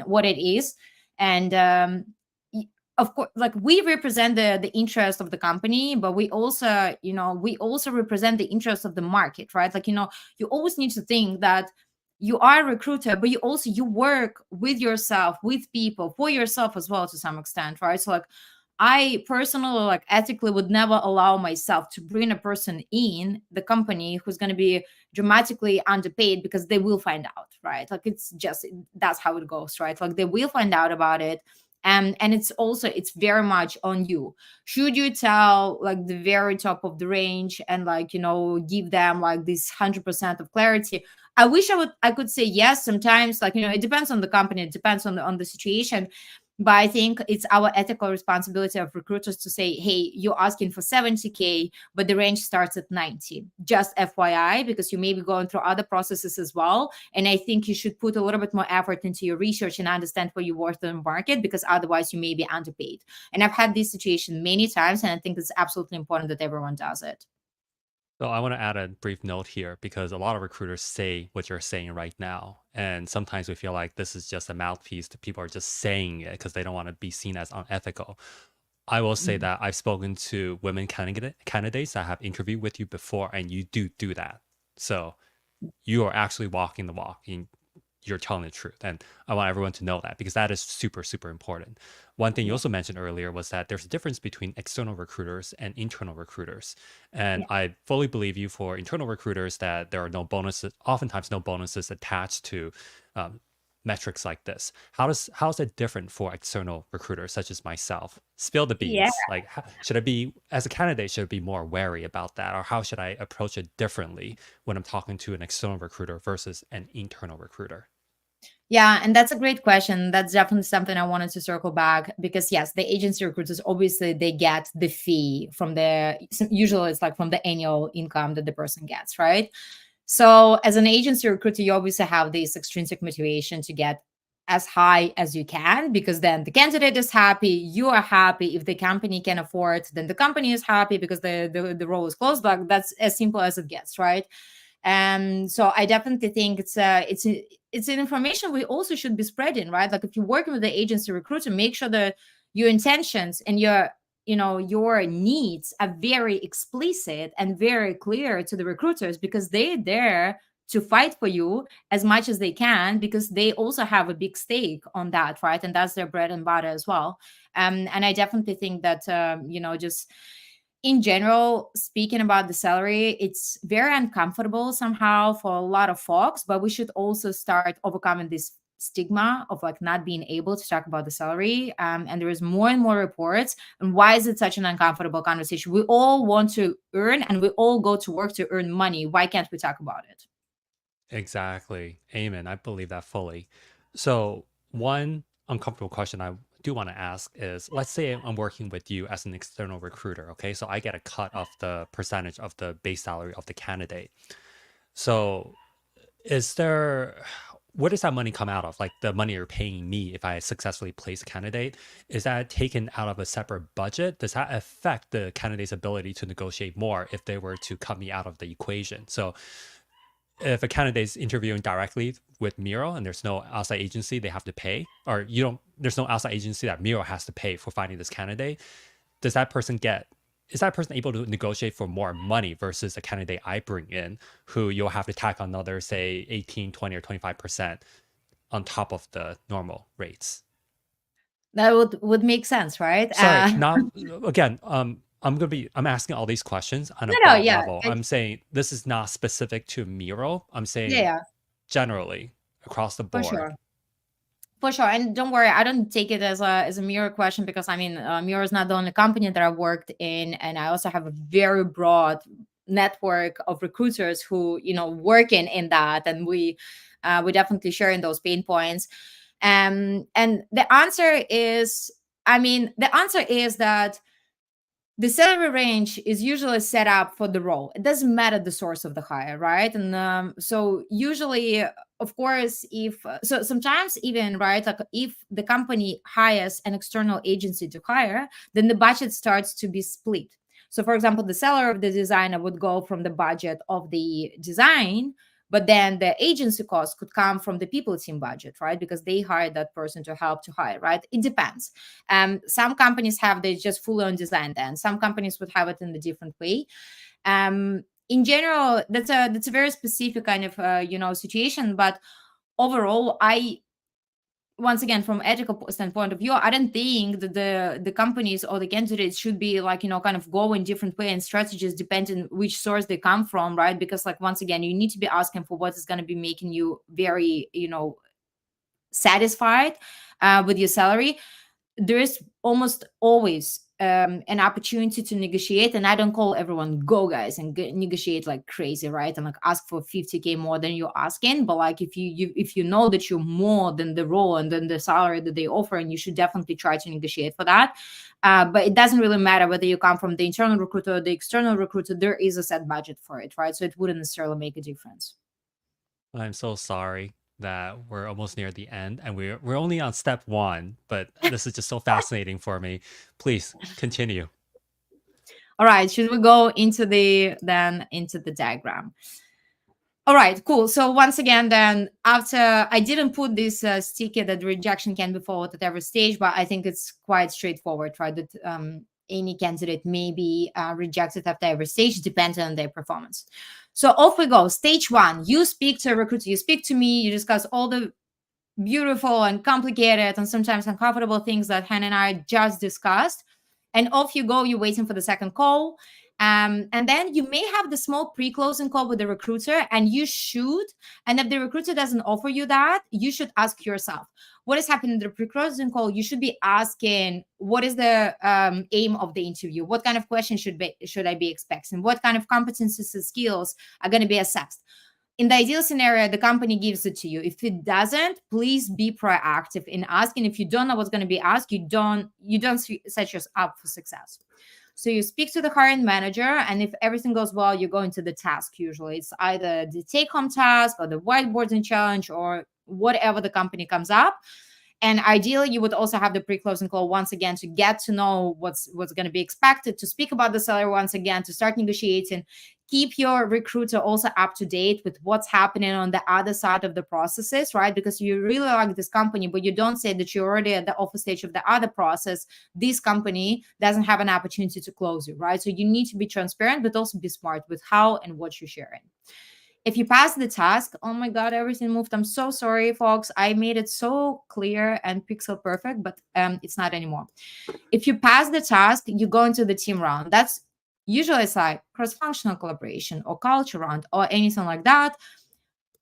what it is. And of course, like we represent the interest of the company, but we also represent the interest of the market, right? Like you always need to think that you are a recruiter, but you work with yourself, with people, for yourself as well to some extent, right? So like I personally, like ethically, would never allow myself to bring a person in the company who's going to be dramatically underpaid, because they will find out, right? Like it's just, that's how it goes, right? Like they will find out about it. And it's very much on you. Should you tell like the very top of the range and like give them like this 100% of clarity? I wish I could say yes. Sometimes, like it depends on the company, it depends on the situation, but I think it's our ethical responsibility of recruiters to say, hey, you're asking for 70K, but the range starts at 90. Just FYI, because you may be going through other processes as well. And I think you should put a little bit more effort into your research and understand what you're worth in the market, because otherwise you may be underpaid. And I've had this situation many times, and I think it's absolutely important that everyone does it. So I want to add a brief note here because a lot of recruiters say what you're saying right now. And sometimes we feel like this is just a mouthpiece that people are just saying it because they don't want to be seen as unethical. I will say Mhm. that I've spoken to women candidates that have interviewed with you before, and you do that. So you are actually walking the walk. You're telling the truth. And I want everyone to know that because that is super, super important. One thing you Yeah. also mentioned earlier was that there's a difference between external recruiters and internal recruiters. And Yeah. I fully believe you for internal recruiters that there are no bonuses, oftentimes no bonuses attached to um, metrics like this. How's it different for external recruiters such as myself? Spill the Yeah. beans. Like, should I be as a candidate? Should I be more wary about that, or how should I approach it differently when I'm talking to an external recruiter versus an internal recruiter? Yeah, and that's a great question. That's definitely something I wanted to circle back, because yes, the agency recruiters obviously they get the fee from usually it's like from the annual income that the person gets, right? So as an agency recruiter, you obviously have this extrinsic motivation to get as high as you can, because then the candidate is happy, you are happy. If the company can afford, then the company is happy because the role is closed. Like that's as simple as it gets, right? And so I definitely think it's an information we also should be spreading, right? Like if you're working with the agency recruiter, make sure that your intentions and your needs are very explicit and very clear to the recruiters, because they're there to fight for you as much as they can, because they also have a big stake on that, right? And that's their bread and butter as well. And I definitely think that just in general, speaking about the salary, it's very uncomfortable somehow for a lot of folks, but we should also start overcoming this stigma of like not being able to talk about the salary. And there is more and more reports. And why is it such an uncomfortable conversation? We all want to earn and we all go to work to earn money. Why can't we talk about it? Exactly. Amen. I believe that fully. So, one uncomfortable question I do want to ask is, let's say I'm working with you as an external recruiter, okay? So I get a cut of the percentage of the base salary of the candidate. So, is there, where does that money come out of? Like the money you're paying me if I successfully place a candidate, is that taken out of a separate budget? Does that affect the candidate's ability to negotiate more if they were to cut me out of the equation? So, if a candidate's interviewing directly with Miro and there's no outside agency they have to pay, or there's no outside agency that Miro has to pay for finding this candidate, does that person get, is that person able to negotiate for more money versus a candidate I bring in who you'll have to tack another, say, 18, 20, or 25% on top of the normal rates? That would make sense, right? Sorry, not again. I'm asking all these questions on a No, no, broad yeah, level. I'm saying this is not specific to Miro. I'm yeah, saying yeah, generally across the for board. sure. For sure, and don't worry, I don't take it as a mirror question, because I mean, Mirror is not the only company that I worked in, and I also have a very broad network of recruiters who working in that, and we definitely sharing those pain points. And the answer is, the answer is that the salary range is usually set up for the role. It doesn't matter the source of the hire, right? And so usually, of course, if so, sometimes even, right, like if the company hires an external agency to hire, then the budget starts to be split. So, for example, the seller of the designer would go from the budget of the design, but then the agency cost could come from the people team budget, right? Because they hired that person to help to hire, right? It depends. Some companies have they just full on design, then some companies would have it in a different way. In general, that's a very specific kind of situation, but overall, I once again, from ethical standpoint of view, I don't think that the companies or the candidates should be like kind of go in different way and strategies depending which source they come from, right? Because like once again, you need to be asking for what is going to be making you very satisfied with your salary. There is almost always an opportunity to negotiate, and I don't call everyone go guys and negotiate like crazy, right? And like ask for 50K more than you're asking, but like if you know that you're more than the role and then the salary that they offer, and you should definitely try to negotiate for that. But it doesn't really matter whether you come from the internal recruiter or the external recruiter. There is a set budget for it, right? So it wouldn't necessarily make a difference. I'm so sorry that we're almost near the end and we're only on step one, but this is just so fascinating for me. Please continue. All right, should we go into the diagram? All right, cool. So once again, then after I didn't put this sticker that rejection can be followed at every stage, but I think it's quite straightforward, right? That any candidate may be rejected after every stage, depending on their performance. So off we go. Stage one: you speak to a recruiter, you speak to me, you discuss all the beautiful and complicated and sometimes uncomfortable things that Hannah and I just discussed. And off you go, you're waiting for the second call. And then you may have the small pre-closing call with the recruiter, and you should. And if the recruiter doesn't offer you that, you should ask yourself, what is happening in the pre-closing call? You should be asking, what is the aim of the interview? What kind of questions should I be expecting? What kind of competencies and skills are going to be assessed? In the ideal scenario, the company gives it to you. If it doesn't, please be proactive in asking. If you don't know what's going to be asked, you don't set yourself up for success. So you speak to the hiring manager, and if everything goes well, you go into the task. Usually it's either the take-home task or the whiteboarding challenge or whatever the company comes up. And ideally, you would also have the pre-closing call once again to get to know what's going to be expected, to speak about the salary once again, to start negotiating. Keep your recruiter also up to date with what's happening on the other side of the processes, right? Because you really like this company, but you don't say that you're already at the offer stage of the other process. This company doesn't have an opportunity to close you, right? So you need to be transparent, but also be smart with how and what you're sharing. If you pass the task, oh my God, everything moved. I'm so sorry, folks. I made it so clear and pixel perfect, but it's not anymore. If you pass the task, you go into the team round. That's usually it's like cross-functional collaboration or culture round or anything like that.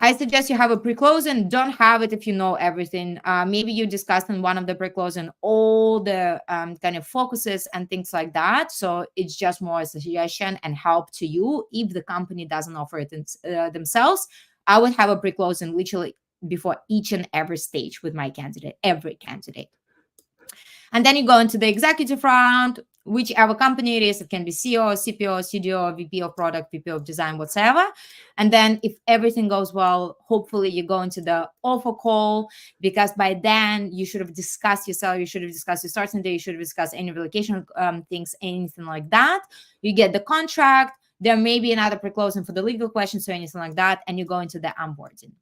I suggest you have a pre-closing. Don't have it if you know everything. Maybe you discussed in one of the pre-closing all the kind of focuses and things like that. So it's just more a suggestion and help to you. If the company doesn't offer it themselves, I would have a pre-closing literally before each and every stage with my candidate, every candidate. And then you go into the executive round, whichever company it is. It can be CEO, CPO, CDO, VP of product, VP of design, whatever. And then if everything goes well, hopefully you go into the offer call, because by then you should have discussed your salary, you should have discussed your starting day, you should have discussed any relocation things, anything like that. You get the contract. There may be another pre-closing for the legal questions or anything like that, and you go into the onboarding.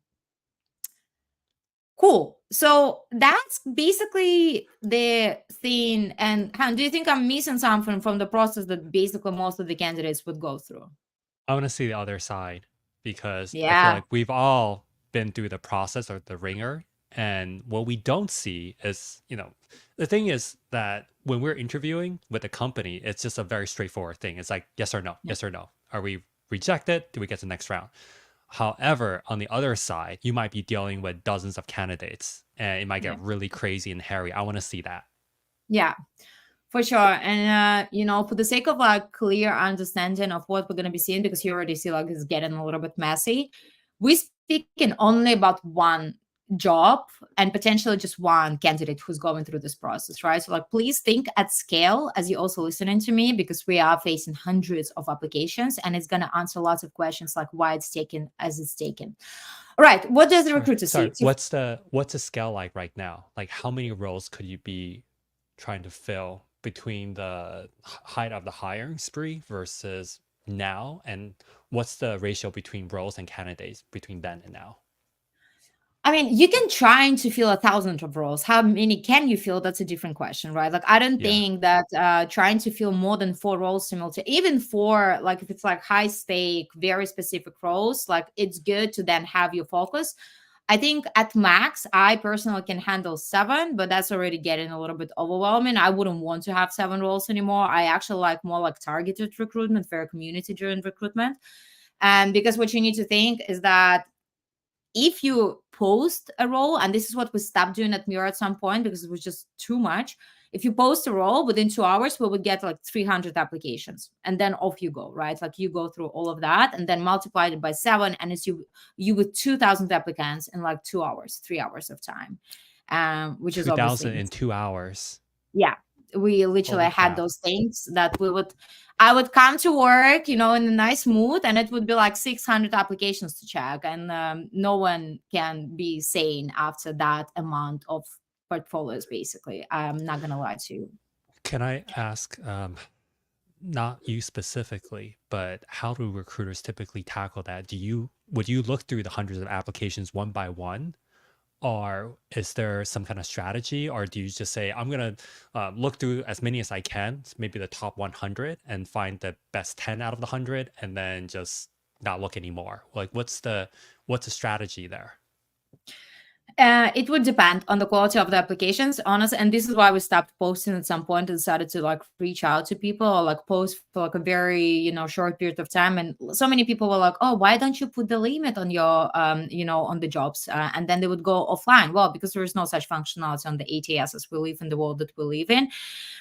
Cool. So that's basically the thing. And Han, do you think I'm missing something from the process that basically most of the candidates would go through? I want to see the other side because I feel Yeah. like we've all been through the process or the ringer And what we don't see is, the thing is that when we're interviewing with a company, it's just a very straightforward thing. It's like yes or no, Yeah. yes or no. Are we rejected? Do we get to the next round? However, on the other side, you might be dealing with dozens of candidates and it might Yeah. get really crazy and hairy. I want to see that. Yeah. For sure. And for the sake of like clear understanding of what we're gonna be seeing, because you already see like it's getting a little bit messy, we speaking only about one job and potentially just one candidate who's going through this process, right? So like please think at scale as you're also listening to me, because we are facing hundreds of applications and it's gonna answer lots of questions like why it's taken as it's taken. All right. What does the recruiter see? Sorry, what's the scale like right now? Like how many roles could you be trying to fill between the height of the hiring spree versus now? And what's the ratio between roles and candidates between then and now? I mean, you can try to fill 1,000 of roles. How many can you fill? That's a different question, right? Like, I don't Yeah. think that trying to fill more than 4 roles simultaneously, even for like if it's like high stake, very specific roles, like it's good to then have your focus. I think at max, I personally can handle 7, but that's already getting a little bit overwhelming. I wouldn't want to have 7 roles anymore. I actually like more like targeted recruitment, very community driven recruitment. And because what you need to think is that if you post a role, and this is what we stopped doing at Miro at some point because it was just too much. If you post a role within 2 hours, we would get like 300 applications, and then off you go, right? Like you go through all of that, and then multiply it by 7, and it's you with 2,000 applicants in like 2 hours, 3 hours of time, which is obviously 2000 in 2 hours. yeah. We literally Holy had crap. those things that I would come to work, in a nice mood, and it would be like 600 applications to check. And no one can be sane after that amount of portfolios, basically. I'm not going to lie to you. Can I ask, not you specifically, but how do recruiters typically tackle that? Would you look through the hundreds of applications one by one? Or is there some kind of strategy? Or do you just say, I'm going to look through as many as I can, maybe the top 100, and find the best 10 out of the 100, and then just not look anymore? Like, what's the strategy there? It would depend on the quality of the applications, honestly, and this is why we stopped posting at some point and decided to like reach out to people or like post for like a very short period of time. And so many people were like, "Oh, why don't you put the limit on your on the jobs?" And then they would go offline. Well, because there is no such functionality on the ATS as we live in the world that we live in.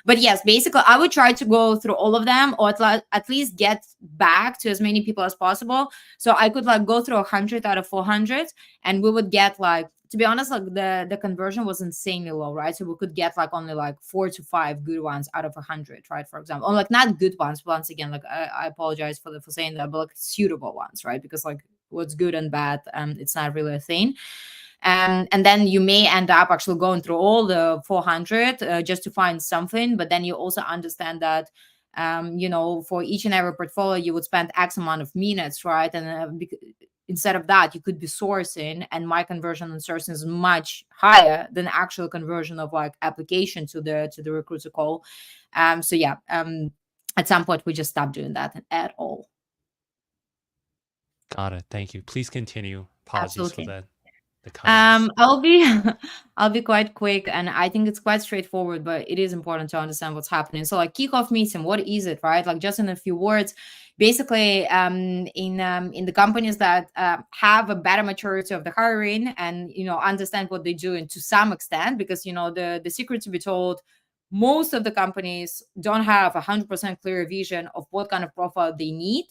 But yes, basically, I would try to go through all of them, or at least get back to as many people as possible. So I could like go through 100 out of 400, and we would get like, to be honest, like the conversion was insanely low, right? So we could get like only like 4 to 5 good ones out of 100, right? For example, or like not good ones. Once again, like I apologize for saying that, but like suitable ones, right? Because like what's good and bad, it's not really a thing. And then you may end up actually going through all the 400 just to find something, but then you also understand that for each and every portfolio you would spend X amount of minutes, right? And instead of that, you could be sourcing, and my conversion on sourcing is much higher than actual conversion of like application to the recruiter call. So yeah, at some point we just stopped doing that at all. Got it. Thank you. Please continue. Apologies for Absolutely. the cut-ins. I'll be I'll be quite quick, and I think it's quite straightforward, but it is important to understand what's happening. So like kickoff meeting, what is it, right? Like just in a few words, basically, in the companies that have a better maturity of the hiring and understand what they're doing to some extent, because the secret to be told, most of the companies don't have 100% clear vision of what kind of profile they need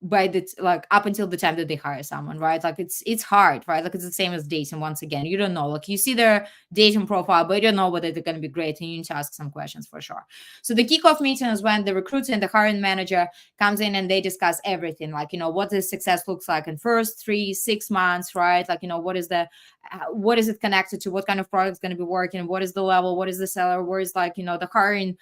by the like up until the time that they hire someone, right? Like it's hard, right? Like it's the same as dating. Once again, you don't know, like you see their dating profile, but you don't know whether they're going to be great, and you need to ask some questions for sure. So the kickoff meeting is when the recruiter and the hiring manager comes in and they discuss everything, like what the success looks like in first 3-6 months, right? Like what is it connected to, what kind of product is going to be working, what is the level, what is the seller, where is like the hiring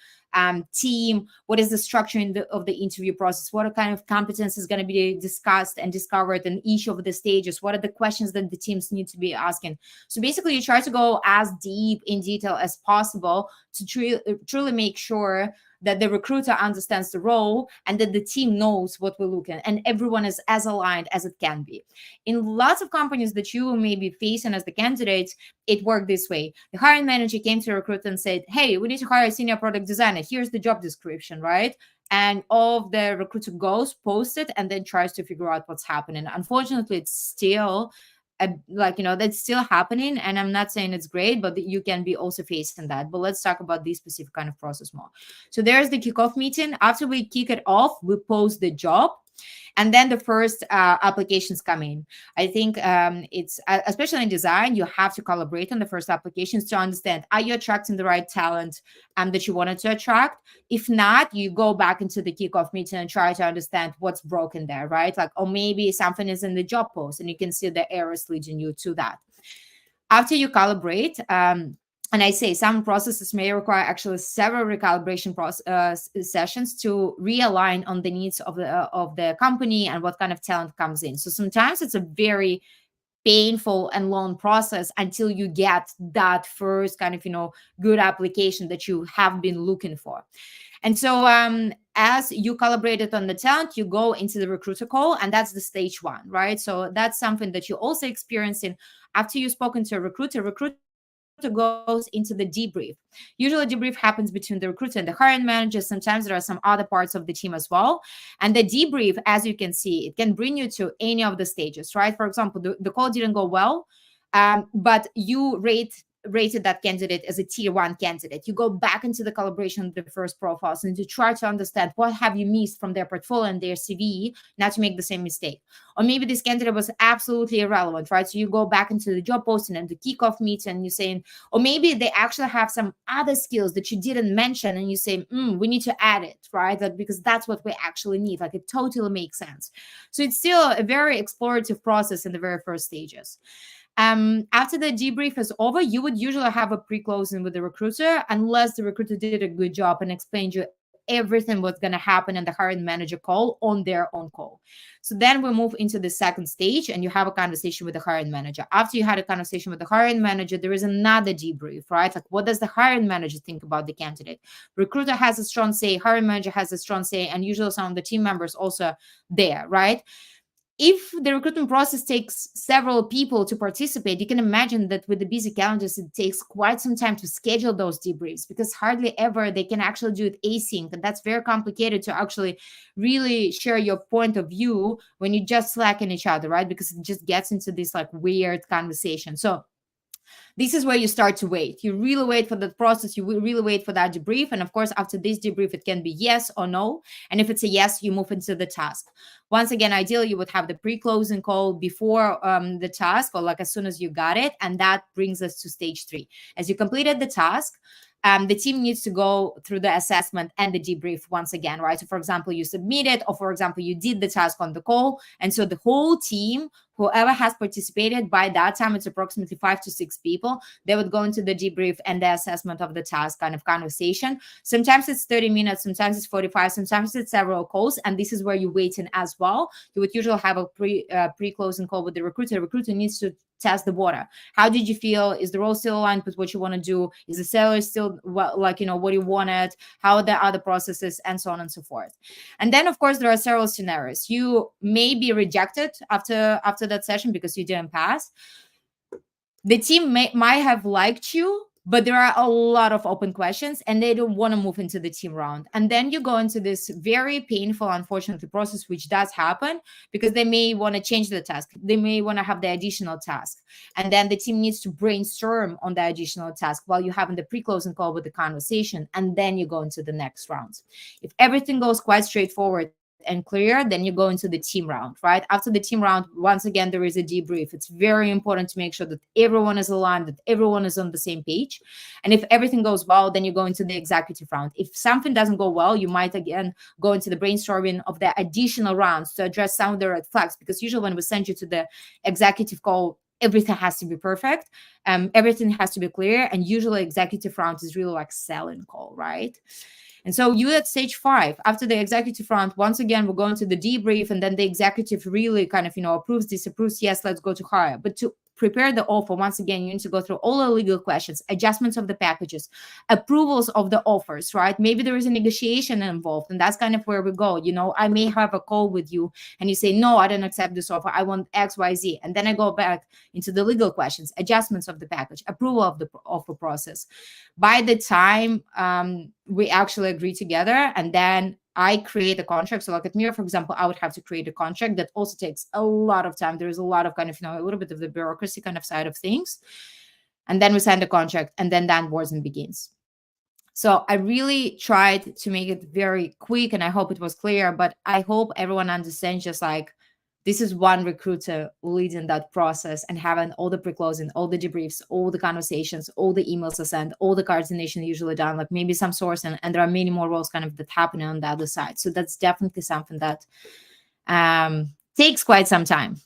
team, what is the structure of the interview process, what kind of competence is going to be discussed and discovered in each of the stages, what are the questions that the teams need to be asking. So basically you try to go as deep in detail as possible to truly make sure that the recruiter understands the role, and that the team knows what we're looking at, and everyone is as aligned as it can be. In lots of companies that you may be facing as the candidates, it worked this way. The hiring manager came to a recruiter and said, hey, we need to hire a senior product designer. Here's the job description, right? And all of the recruiter goes, posts it, and then tries to figure out what's happening. Unfortunately, it's still that's still happening, and I'm not saying it's great, but you can be also facing that. But let's talk about this specific kind of process more. So there's the kickoff meeting. After we kick it off, we post the job, and then the first applications come in. I think it's especially in design, you have to collaborate on the first applications to understand, are you attracting the right talent that you wanted to attract? If not, you go back into the kickoff meeting and try to understand what's broken there, right? Like, or maybe something is in the job post and you can see the errors leading you to that. After you calibrate, and I say some processes may require actually several recalibration sessions to realign on the needs of the company and what kind of talent comes in. So sometimes it's a very painful and long process until you get that first kind of good application that you have been looking for. And so as you calibrated on the talent, you go into the recruiter call, and that's the stage one, right? So that's something that you're also experiencing. After you've spoken to a recruiter goes into the debrief. Usually debrief happens between the recruiter and the hiring manager. Sometimes there are some other parts of the team as well. And the debrief, as you can see, it can bring you to any of the stages, right? For example, the call didn't go well, but you rated that candidate as a tier 1 candidate. You go back into the collaboration of the first profiles and to try to understand what have you missed from their portfolio and their CV, not to make the same mistake. Or maybe this candidate was absolutely irrelevant, right? So you go back into the job posting and the kickoff meeting and you're saying, or maybe they actually have some other skills that you didn't mention and you say, we need to add it, right? Like, because that's what we actually need. Like, it totally makes sense. So it's still a very explorative process in the very first stages. After the debrief is over, you would usually have a pre-closing with the recruiter, unless the recruiter did a good job and explained you everything what's going to happen in the hiring manager call on their own call. So then we move into the second stage and you have a conversation with the hiring manager. After you had a conversation with the hiring manager, there is another debrief, right? Like, what does the hiring manager think about the candidate? Recruiter has a strong say, hiring manager has a strong say, and usually some of the team members also there, right? If the recruitment process takes several people to participate, you can imagine that with the busy calendars, it takes quite some time to schedule those debriefs, because hardly ever they can actually do it async. And that's very complicated to actually really share your point of view when you just slacking each other, right? Because it just gets into this like weird conversation. So this is where you start to wait. You really wait for the process. You really wait for that debrief. And of course, after this debrief, it can be yes or no. And if it's a yes, you move into the task. Once again, ideally, you would have the pre-closing call before the task, or like as soon as you got it. And that brings us to stage 3. As you completed the task, the team needs to go through the assessment and the debrief once again, right? So for example, you submitted, or for example, you did the task on the call. And so the whole team, whoever has participated, by that time, it's approximately 5 to 6 people, they would go into the debrief and the assessment of the task kind of conversation. Sometimes it's 30 minutes, sometimes it's 45, sometimes it's several calls. And this is where you wait in as well. You would usually have a pre-closing call with the recruiter. The recruiter needs to test the water. How did you feel? Is the role still aligned with what you want to do? Is the salary still what you wanted? How are the other processes, and so on and so forth. And then of course there are several scenarios. You may be rejected after that session because you didn't pass. The team might have liked you, but there are a lot of open questions and they don't want to move into the team round. And then you go into this very painful, unfortunately, process, which does happen because they may want to change the task. They may want to have the additional task. And then the team needs to brainstorm on the additional task while you're having the pre-closing call with the conversation. And then you go into the next round. If everything goes quite straightforward and clear, then you go into the team round, right? After the team round, once again, there is a debrief. It's very important to make sure that everyone is aligned, that everyone is on the same page. And if everything goes well, then you go into the executive round. If something doesn't go well, you might again go into the brainstorming of the additional rounds to address some of the red flags, because usually when we send you to the executive call, everything has to be perfect. Everything has to be clear. And usually executive round is really like selling call, right? And so you at stage 5, after the executive round, once again, we're going to the debrief, and then the executive really kind of, approves, disapproves, yes, let's go to hire. But to prepare the offer, once again, you need to go through all the legal questions, adjustments of the packages, approvals of the offers, right? Maybe there is a negotiation involved, and that's kind of where we go. I may have a call with you and you say, no, I don't accept this offer, I want XYZ. And then I go back into the legal questions, adjustments of the package, approval of the offer process. By the time we actually agree together, and then I create a contract. So, like at Mira, for example, I would have to create a contract that also takes a lot of time. There's a lot of kind of, a little bit of the bureaucracy kind of side of things. And then we sign the contract, and then the onboarding begins. So I really tried to make it very quick, and I hope it was clear, but I hope everyone understands, just like, this is one recruiter leading that process and having all the pre-closing, all the debriefs, all the conversations, all the emails are sent, all the coordination usually done, like maybe some sourcing, and there are many more roles kind of that happening on the other side. So that's definitely something that takes quite some time.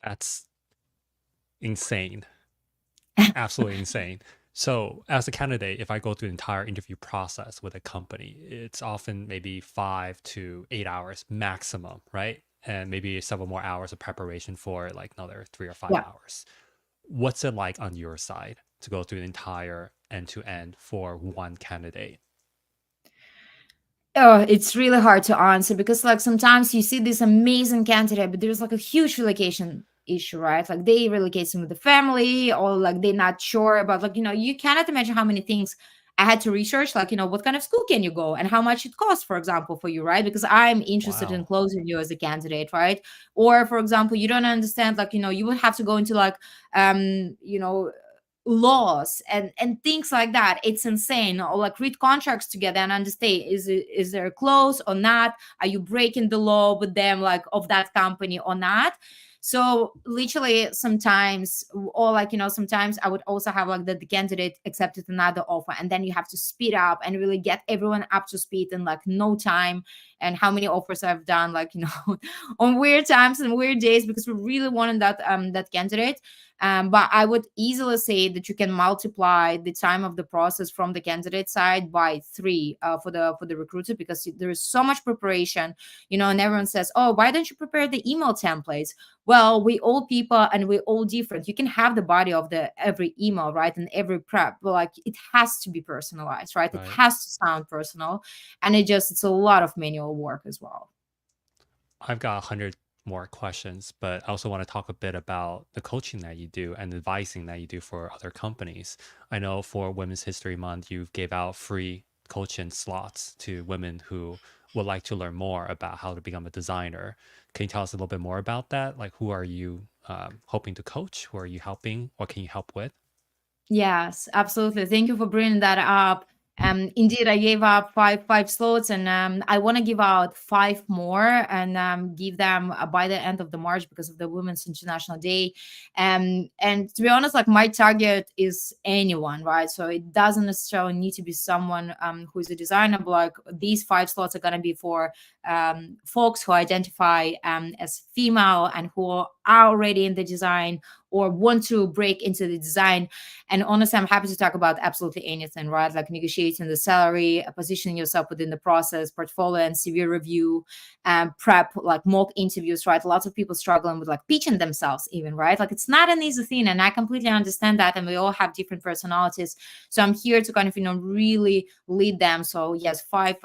That's insane. Absolutely insane. So, as a candidate, if I go through the entire interview process with a company, it's often maybe 5 to 8 hours maximum, right? And maybe several more hours of preparation for like another 3 or 5 Yeah. hours. What's it like on your side to go through the entire end to end for one candidate? Oh, it's really hard to answer, because like sometimes you see this amazing candidate, but there's like a huge relocation issue, right? Like they relocating with the family, or like they're not sure about, like, you cannot imagine how many things I had to research, like, what kind of school can you go and how much it costs, for example, for you, right? Because I'm interested in Wow. closing you as a candidate, right? Or for example, you don't understand, like, you would have to go into like laws and things like that. It's insane. Or like read contracts together and understand, is there a clause or not, are you breaking the law with them, like of that company or not. So literally sometimes, or like, sometimes I would also have like the candidate accepted another offer, and then you have to speed up and really get everyone up to speed in like no time. And how many offers I've done, like, on weird times and weird days, because we really wanted that candidate. But I would easily say that you can multiply the time of the process from the candidate side by three, for the recruiter, because there is so much preparation, and everyone says, oh, why don't you prepare the email templates? Well, we all people and we all different. You can have the body of the every email, right, and every prep, but like it has to be personalized, right? It Right. has to sound personal, and it's a lot of manual work as well. I've got 100 more questions, but I also want to talk a bit about the coaching that you do and advising that you do for other companies. I know for Women's History Month, you gave out free coaching slots to women who would like to learn more about how to become a designer. Can you tell us a little bit more about that? Like, who are you hoping to coach? Who are you helping? What can you help with? Yes, absolutely. Thank you for bringing that up. Indeed, I gave up five slots, and I want to give out five more, and give them by the end of the March, because of the Women's International Day. And to be honest, like my target is anyone, right? So it doesn't necessarily need to be someone who is a designer. But like these five slots are gonna be for folks who identify as female and who are already in the design or want to break into the design. And honestly, I'm happy to talk about absolutely anything, right? Like negotiating the salary, positioning yourself within the process, portfolio and CV review, prep, like mock interviews, right? Lots of people struggling with like pitching themselves, even, right? Like it's not an easy thing. And I completely understand that. And we all have different personalities. So I'm here to kind of, really lead them. So yes, five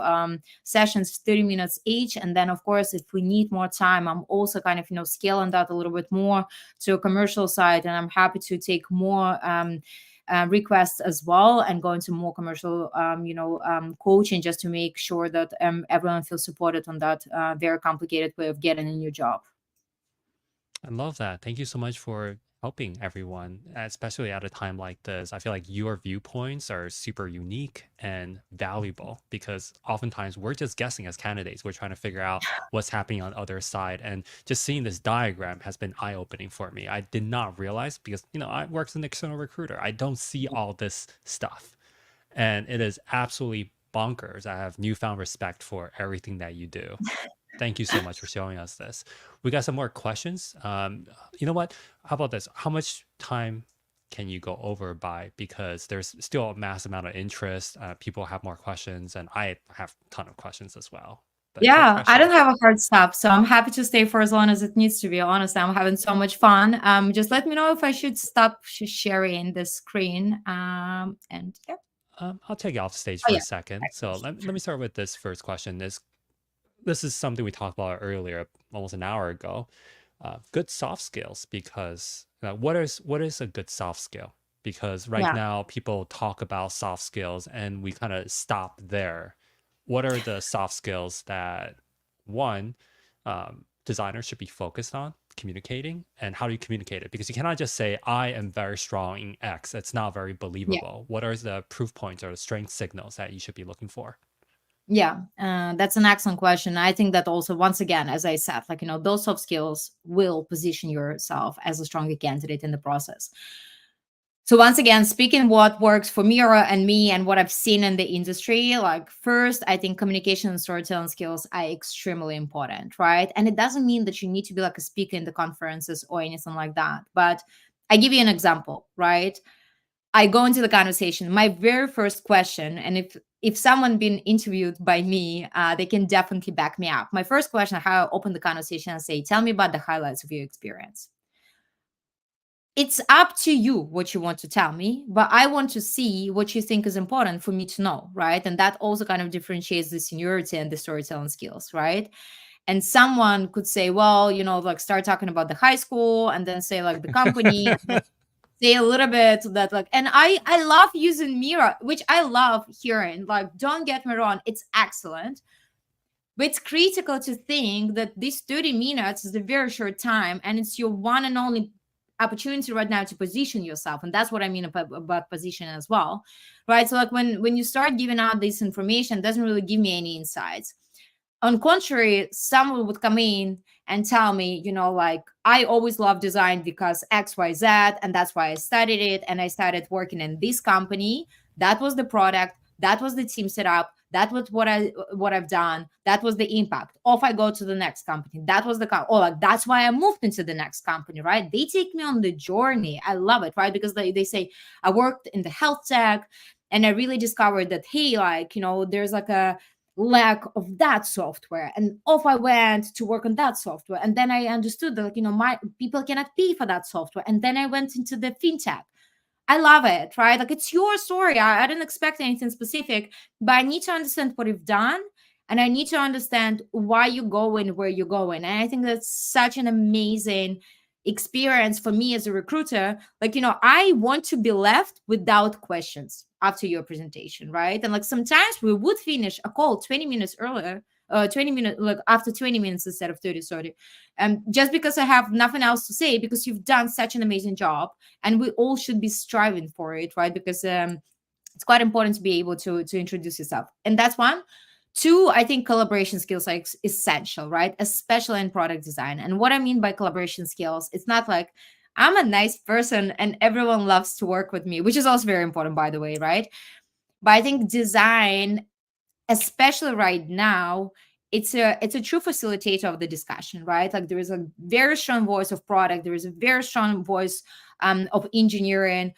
sessions, 30 minutes each. And then, of course, if we need more time, I'm also kind of, scaling that a little bit more to a commercial side. And I'm happy to take more requests as well, and go into more commercial coaching, just to make sure that everyone feels supported on that very complicated way of getting a new job. I love that. Thank you so much for helping everyone, especially at a time like this. I feel like your viewpoints are super unique and valuable because oftentimes we're just guessing as candidates. We're trying to figure out what's happening on the other side. And just seeing this diagram has been eye opening for me. I did not realize because, I work as an external recruiter. I don't see all this stuff. And it is absolutely bonkers. I have newfound respect for everything that you do. Thank you so much for showing us this. We got some more questions. You know what? How about this? How much time can you go over by? Because there's still a mass amount of interest. People have more questions, and I have a ton of questions as well. But great Yeah, I don't question. have a hard stop, so I'm happy to stay for as long as it needs to be. Honestly, I'm having so much fun. Just let me know if I should stop sharing the screen. And yeah. I'll take you off stage Oh for a yeah. second. So Right. let me start with this first question. This is something we talked about earlier, almost an hour ago. Good soft skills, because what is a good soft skill? Because right Yeah. now people talk about soft skills and we kind of stop there. What are the soft skills that one designers should be focused on communicating, and how do you communicate it? Because you cannot just say I am very strong in X. It's not very Yeah. believable. What are the proof points or the strength signals that you should be looking for? Yeah, that's an excellent question. I think that also, once again, as I said, like, those soft skills will position yourself as a stronger candidate in the process. So once again, speaking what works for Mira and me and what I've seen in the industry, like first, I think communication and storytelling skills are extremely important, right? And it doesn't mean that you need to be like a speaker in the conferences or anything like that. But I give you an example, right? I go into the conversation. My very first question, and if someone been interviewed by me, they can definitely back me up. My first question, how I open the conversation, and say, "Tell me about the highlights of your experience." It's up to you what you want to tell me, but I want to see what you think is important for me to know, right? And that also kind of differentiates the seniority and the storytelling skills, right? And someone could say, well, like start talking about the high school and then say like the company, say a little bit that like, and I love using Mira, which I love hearing. Like, don't get me wrong, it's excellent. But it's critical to think that this 30 minutes is a very short time and it's your one and only opportunity right now to position yourself. And that's what I mean about position as well. Right. So like when you start giving out this information, it doesn't really give me any insights. On contrary, someone would come in and tell me, like, I always love design because XYZ, and that's why I studied it, and I started working in this company. That was the product, that was the team setup, that was what I've done, that was the impact. Off I go to the next company, that was or like that's why I moved into the next company, right? They take me on the journey. I love it, right? Because they say I worked in the health tech, and I really discovered that, hey, like, there's like a lack of that software, and off I went to work on that software, and then I understood that, like, my people cannot pay for that software, and then I went into the fintech. I love it, right? Like, it's your story. I didn't expect anything specific, but I need to understand what you've done, and I need to understand why you're going where you're going. And I think that's such an amazing experience for me as a recruiter. Like, I want to be left without questions after your presentation, right? And like sometimes we would finish a call 20 minutes earlier, 20 minutes, like after 20 minutes instead of 30, sorry. Just because I have nothing else to say, because you've done such an amazing job, and we all should be striving for it, right? Because it's quite important to be able to introduce yourself, and that's one. Two, I think collaboration skills are essential, right? Especially in product design. And what I mean by collaboration skills, it's not like I'm a nice person and everyone loves to work with me, which is also very important, by the way, right? But I think design, especially right now, it's a true facilitator of the discussion, right? Like, there is a very strong voice of product, there is a very strong voice of engineering.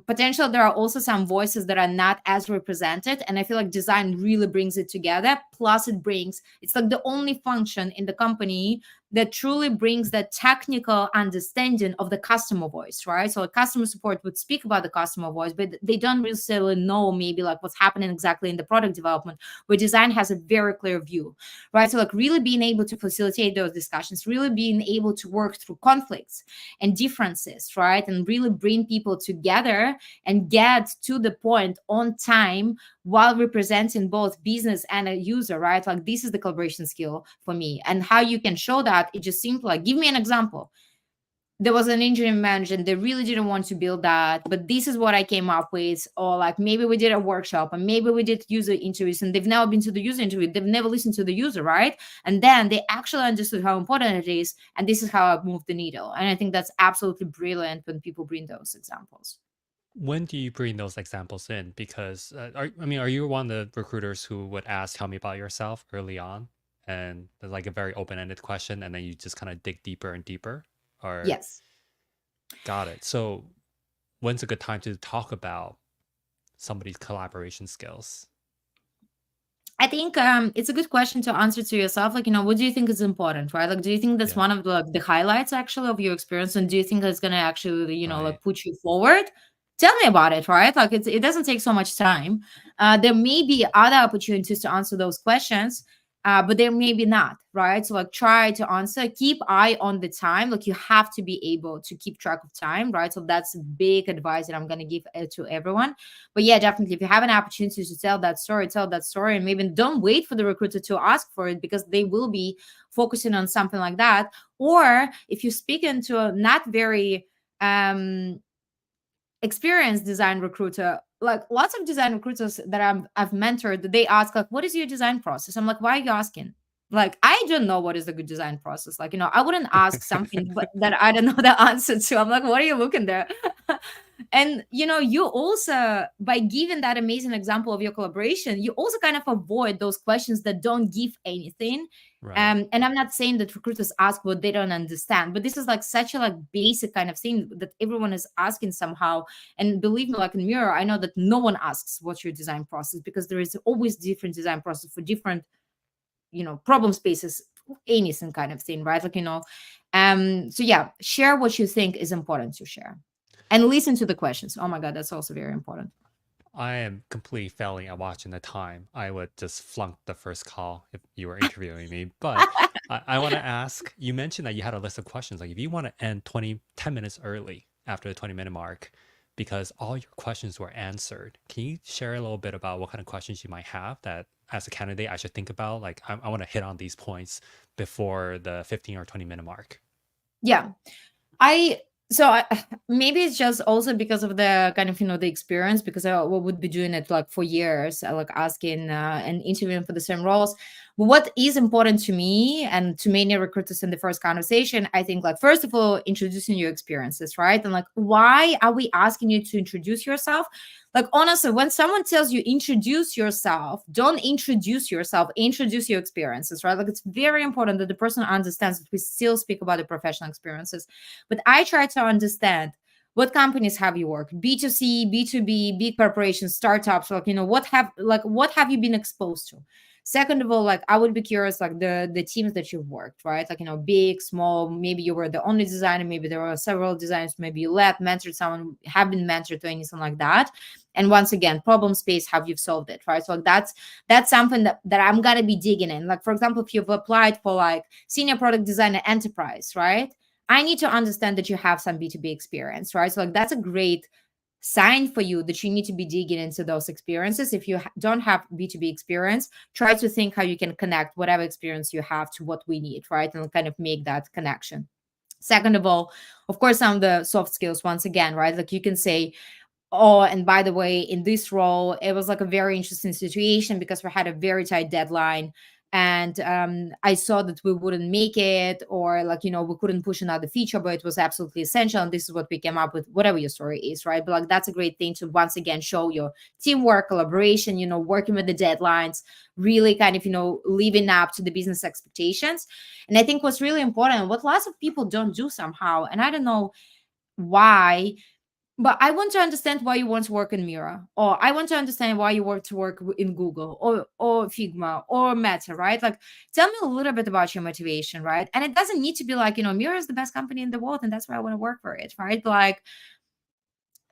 Potential, there are also some voices that are not as represented, and I feel like design really brings it together. Plus it's like the only function in the company that truly brings the technical understanding of the customer voice, right? So customer support would speak about the customer voice, but they don't necessarily know maybe like what's happening exactly in the product development, where design has a very clear view, right? So like really being able to facilitate those discussions, really being able to work through conflicts and differences, right? And really bring people together and get to the point on time while representing both business and a user, right? Like, this is the collaboration skill for me. And how you can show that, it just simple. Like, give me an example. There was an engineering manager and they really didn't want to build that, but this is what I came up with. Or like, maybe we did a workshop and maybe we did user interviews, and they've never been to the user interview, they've never listened to the user, right? And then they actually understood how important it is, and this is how I moved the needle. And I think that's absolutely brilliant when people bring those examples. When do you bring those examples in? Because are you one of the recruiters who would ask, "Tell me about yourself" early on, and there's like a very open-ended question, and then you just kind of dig deeper and deeper? Or Yes. got it. So when's a good time to talk about somebody's collaboration skills? I think it's a good question to answer to yourself. Like, what do you think is important, right? Like, do you think that's Yeah, one of the highlights actually of your experience, and do you think that's gonna actually, right. like put you forward? Tell me about it, right? Like, it doesn't take so much time. There may be other opportunities to answer those questions, but there may be not, right? So, like, try to answer. Keep eye on the time. Like, you have to be able to keep track of time, right? So that's big advice that I'm gonna give to everyone. But yeah, definitely, if you have an opportunity to tell that story, and maybe don't wait for the recruiter to ask for it, because they will be focusing on something like that. Or if you speak into a not very um experienced design recruiter, like lots of design recruiters that I've mentored, they ask like, what is your design process? I'm like, why are you asking? Like, I don't know what is the good design process. Like, I wouldn't ask something but that I don't know the answer to. I'm like, what are you looking there? And you also, by giving that amazing example of your collaboration, you also kind of avoid those questions that don't give anything. Right. And I'm not saying that recruiters ask what they don't understand, but this is like such a like basic kind of thing that everyone is asking somehow. And believe me, like in Mirror, I know that no one asks what's your design process, because there is always different design process for different, problem spaces, anything kind of thing, right? Like, so yeah, share what you think is important to share, and listen to the questions. Oh my God, that's also very important. I am completely failing at watching the time. I would just flunk the first call if you were interviewing me. But I want to ask, you mentioned that you had a list of questions. Like if you want to end 10 minutes early after the 20-minute mark because all your questions were answered, can you share a little bit about what kind of questions you might have that as a candidate I should think about? Like I want to hit on these points before the 15 or 20-minute mark. Yeah. I so I, maybe it's just also because of the kind of the experience, because I would be doing it like for years, like asking and interviewing for the same roles. But what is important to me and to many recruiters in the first conversation, I think, like, first of all, introducing your experiences, right? And like, why are we asking you to introduce yourself? Like, honestly, when someone tells you introduce yourself, don't introduce yourself, introduce your experiences, right? Like, it's very important that the person understands that we still speak about the professional experiences. But I try to understand, what companies have you worked? B2C, B2B, big corporations, startups, like, what have you been exposed to? Second of all, like, I would be curious, like, the teams that you've worked, right? Like, big, small, maybe you were the only designer, maybe there were several designers, maybe you led, mentored someone, have been mentored to anything like that. And once again, problem space, how you've solved it, right? So like, that's something that I'm gonna be digging in. Like, for example, if you've applied for like senior product designer enterprise, right? I need to understand that you have some B2B experience, right? So like, that's a great sign for you that you need to be digging into those experiences. If you don't have B2B experience, try to think how you can connect whatever experience you have to what we need, right? And kind of make that connection. Second of all, of course, some of the soft skills, once again, right? Like, you can say, oh, and by the way, in this role, it was like a very interesting situation because we had a very tight deadline. And I saw that we wouldn't make it, or like, we couldn't push another feature, but it was absolutely essential. And this is what we came up with, whatever your story is, right? But like, that's a great thing to once again show your teamwork, collaboration, working with the deadlines, really kind of, living up to the business expectations. And I think what's really important, what lots of people don't do somehow, and I don't know why, but I want to understand why you want to work in Mira, or I want to understand why you want to work in Google or Figma or Meta, right? Like, tell me a little bit about your motivation, right? And it doesn't need to be like, Mira is the best company in the world, and that's why I want to work for it, right? Like,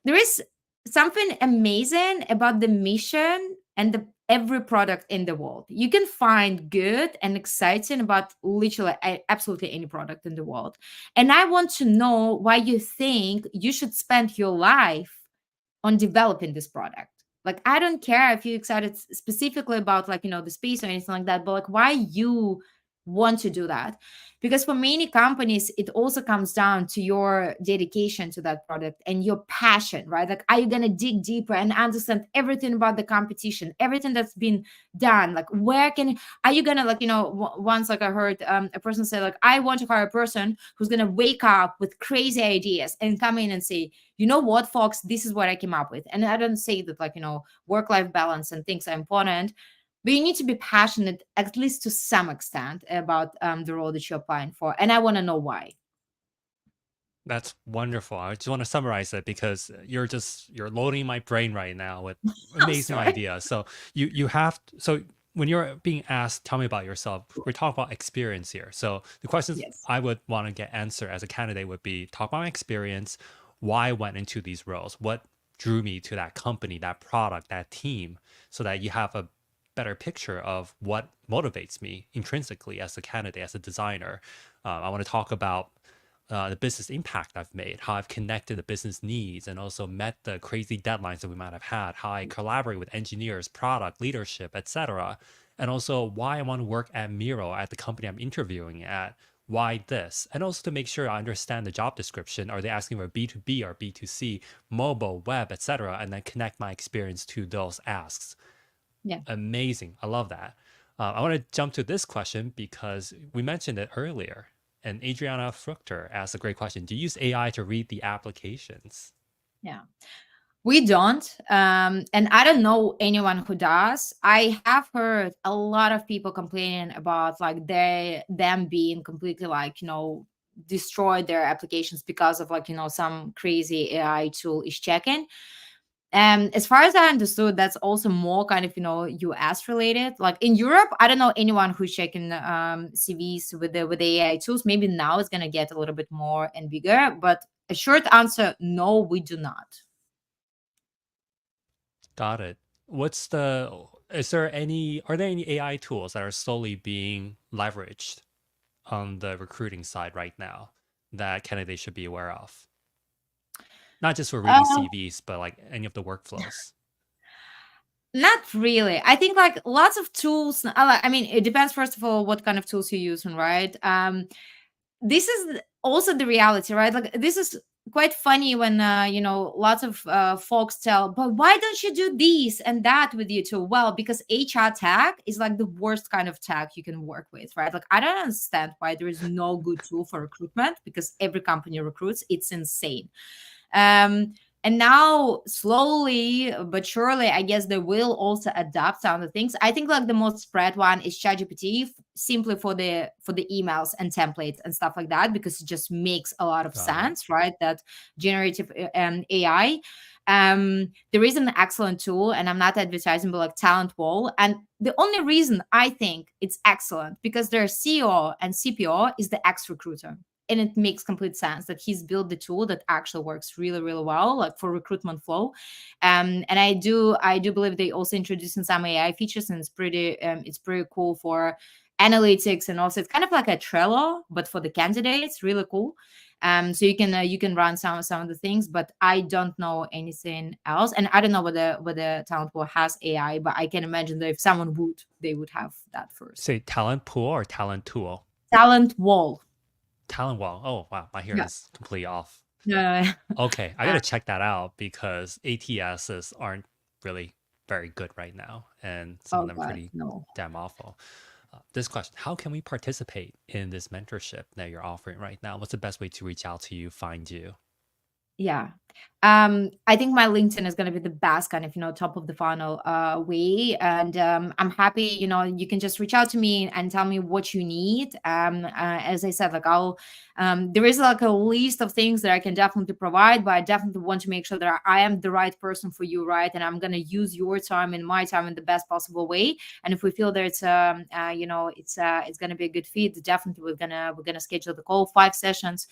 there is something amazing about the mission and every product in the world. You can find good and exciting about literally absolutely any product in the world. And I want to know why you think you should spend your life on developing this product. Like, I don't care if you're excited specifically about, like, the space or anything like that, but like, why you want to do that? Because for many companies, it also comes down to your dedication to that product and your passion, right? Like, are you going to dig deeper and understand everything about the competition, everything that's been done? Like, are you going to, like, once, like, I heard a person say, like, I want to hire a person who's going to wake up with crazy ideas and come in and say, you know what, folks, this is what I came up with. And I don't say that, like, work-life balance and things are important, but you need to be passionate, at least to some extent, about the role that you're applying for. And I want to know why. That's wonderful. I just want to summarize it because you're loading my brain right now with amazing Sorry. ideas. So you have so when you're being asked, tell me about yourself, we're talking about experience here. So the questions Yes. I would want to get answered as a candidate would be talk about my experience, why I went into these roles, what drew me to that company, that product, that team, so that you have a better picture of what motivates me intrinsically as a candidate, as a designer. I want to talk about the business impact I've made, how I've connected the business needs and also met the crazy deadlines that we might have had, how I collaborate with engineers, product, leadership, etc. And also why I want to work at Miro at the company I'm interviewing at. Why this? And also to make sure I understand the job description. Are they asking for B2B or B2C, mobile, web, etc.? And then connect my experience to those asks. Yeah. Amazing. I love that. I want to jump to this question because we mentioned it earlier. And Adriana Fruchter asked a great question. Do you use AI to read the applications? Yeah. We don't. And I don't know anyone who does. I have heard a lot of people complaining about like them being completely like, destroyed their applications because of like, some crazy AI tool is checking. As far as I understood, that's also more kind of, US related. Like in Europe, I don't know anyone who's checking CVs with the AI tools. Maybe now it's gonna get a little bit more and bigger, but a short answer, no, we do not. Got it. Is there are there any AI tools that are slowly being leveraged on the recruiting side right now that candidates should be aware of? Not just for reading Uh, CVs, but like any of the workflows. Not really. I think like lots of tools. I mean, it depends first of all what kind of tools you're using, right? This is also the reality, right? Like this is quite funny when lots of folks tell, but why don't you do this and that with you too? Well, because HR tag is like the worst kind of tag you can work with, right? Like I don't understand why there is no good tool for recruitment because every company recruits. It's insane. Um, and now, slowly but surely, I guess they will also adapt some of the things. I think like the most spread one is ChatGPT, simply for the emails and templates and stuff like that, because it just makes a lot of Got it. sense, right? That generative AI. There is an excellent tool, and I'm not advertising, but like Talent Wall. And the only reason I think it's excellent because their CEO and CPO is the ex recruiter, and it makes complete sense that he's built the tool that actually works really really well like for recruitment flow. And I do believe they also introducing some AI features, and it's pretty cool for analytics, and also it's kind of like a Trello but for the candidates, really cool. So you can run some of the things, but I don't know anything else, and I don't know whether Talent Pool has AI, but I can imagine that if someone would, they would have that first. Say talent pool or talent tool? Talent Wall. Talent wall. Oh wow, my hearing Yeah. is completely off. No. Okay, I uh, gotta check that out because ATSs aren't really very good right now, and some of oh them god, pretty no. damn awful. This question: how can we participate in this mentorship that you're offering right now? What's the best way to reach out to you, find you? Yeah. I think my LinkedIn is going to be the best kind of, top of the funnel way. And I'm happy, you can just reach out to me and tell me what you need. As I said, like there is like a list of things that I can definitely provide, but I definitely want to make sure that I am the right person for you, right? And I'm going to use your time and my time in the best possible way. And if we feel that it's going to be a good fit, definitely we're gonna schedule the call, 5 sessions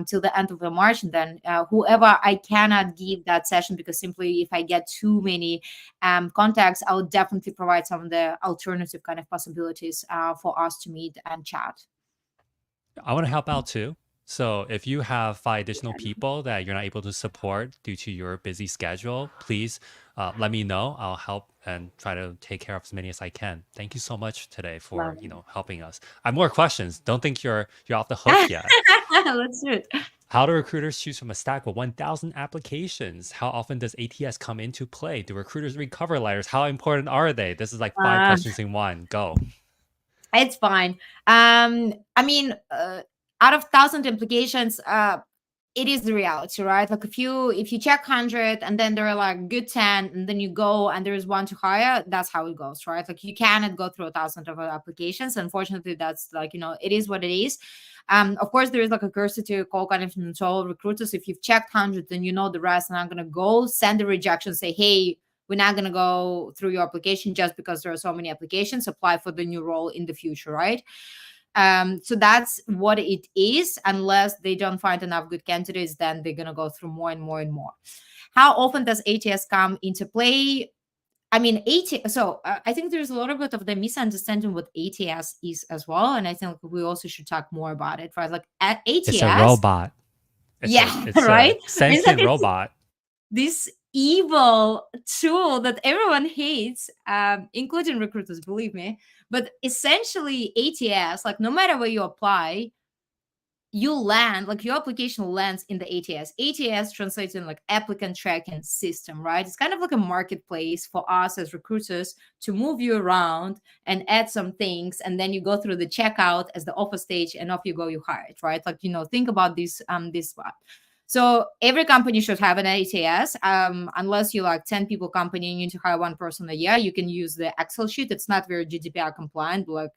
till the end of the March. And then whoever I cannot give that session, because simply if I get too many contacts, I'll definitely provide some of the alternative kind of possibilities for us to meet and chat. I want to help out too. So if you have five additional people that you're not able to support due to your busy schedule, please let me know. I'll help and try to take care of as many as I can. Thank you so much today for Love helping us. I have more questions. Don't think you're off the hook it. yet. Let's do it. How do recruiters choose from a stack of 1,000 applications? How often does ATS come into play? Do recruiters read cover letters? How important are they? This is like five Uh, questions in one. Go. it's fine. I mean, out of 1,000 implications, it is the reality, right? Like if you check 100 and then there are like good 10, and then you go and there is one to hire, that's how it goes, right? Like you cannot go through 1,000 of applications. Unfortunately, that's like, it is what it is. Of course, there is like a cursor to call kind of control recruiters. If you've checked 100, then you know the rest, and I'm gonna go send a rejection, say, hey, we're not going to go through your application just because there are so many applications. Apply for the new role in the future, right? So that's what it is. Unless they don't find enough good candidates, then they're going to go through more and more and more. How often does ATS come into play? I mean, ATS. So I think there's a little bit of the misunderstanding what ATS is as well, and I think we also should talk more about it, right? Like at It's a ATS, robot. yeah, It's a right. It's like sentient it's robot. this evil tool that everyone hates, including recruiters, believe me. But essentially, ATS, like no matter where you apply, you land, like your application lands in the ATS. ATS translates in like applicant tracking system, right? It's kind of like a marketplace for us as recruiters to move you around and add some things, and then you go through the checkout as the offer stage, and off you go, you hired, right? Like, think about this spot. So every company should have an ATS. Unless you're like 10 people company, you need to hire one person a year. You can use the Excel sheet. It's not very GDPR compliant, like,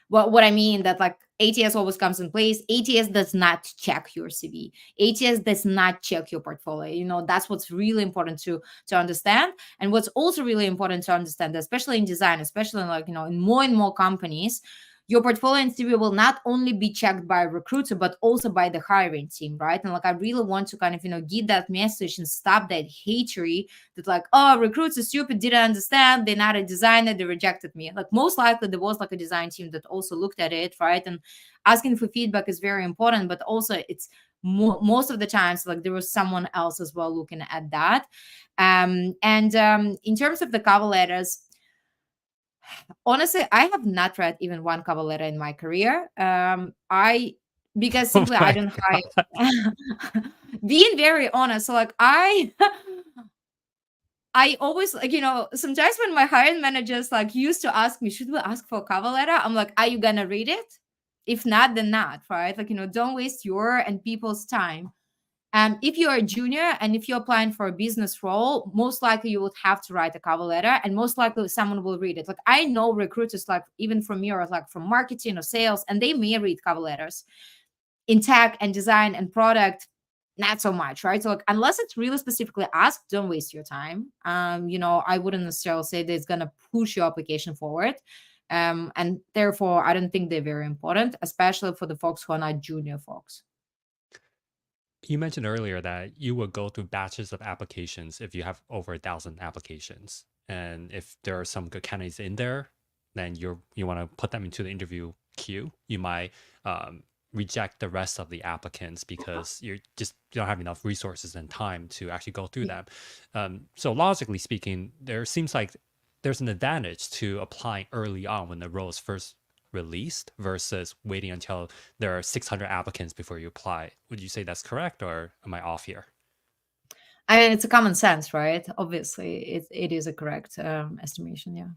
what I mean that like ATS always comes in place. ATS does not check your CV. ATS does not check your portfolio. That's what's really important to understand. And what's also really important to understand, especially in design, especially in like, in more and more companies, your portfolio and CV will not only be checked by a recruiter, but also by the hiring team, right? And like, I really want to kind of, get that message and stop that hatery that like, oh, recruits are stupid, didn't understand, they're not a designer, they rejected me. Like, most likely there was like a design team that also looked at it, right? And asking for feedback is very important, but also it's most of the times like there was someone else as well looking at that. And in terms of the cover letters, honestly, I have not read even one cover letter in my career. I Because Oh simply I my don't god. hire. Being very honest, so like I always like, sometimes when my hiring managers like used to ask me, should we ask for a cover letter? I'm like, are you gonna read it? If not, then not, right? Like, don't waste your and people's time. If you're a junior and if you're applying for a business role, most likely you would have to write a cover letter, and most likely someone will read it. Like, I know recruiters, like even from me, or like from marketing or sales, and they may read cover letters. In tech and design and product, not so much, right? So like, unless it's really specifically asked, don't waste your time. I wouldn't necessarily say that it's gonna push your application forward. And therefore I don't think they're very important, especially for the folks who are not junior folks. You mentioned earlier that you would go through batches of applications if you have over 1,000 applications. And if there are some good candidates in there, then you want to put them into the interview queue. You might reject the rest of the applicants because you don't have enough resources and time to actually go through them. So logically speaking, there seems like there's an advantage to applying early on when the role is first released versus waiting until there are 600 applicants before you apply. Would you say that's correct, or am I off here? I mean, it's a common sense, right? Obviously, it is a correct estimation. Yeah.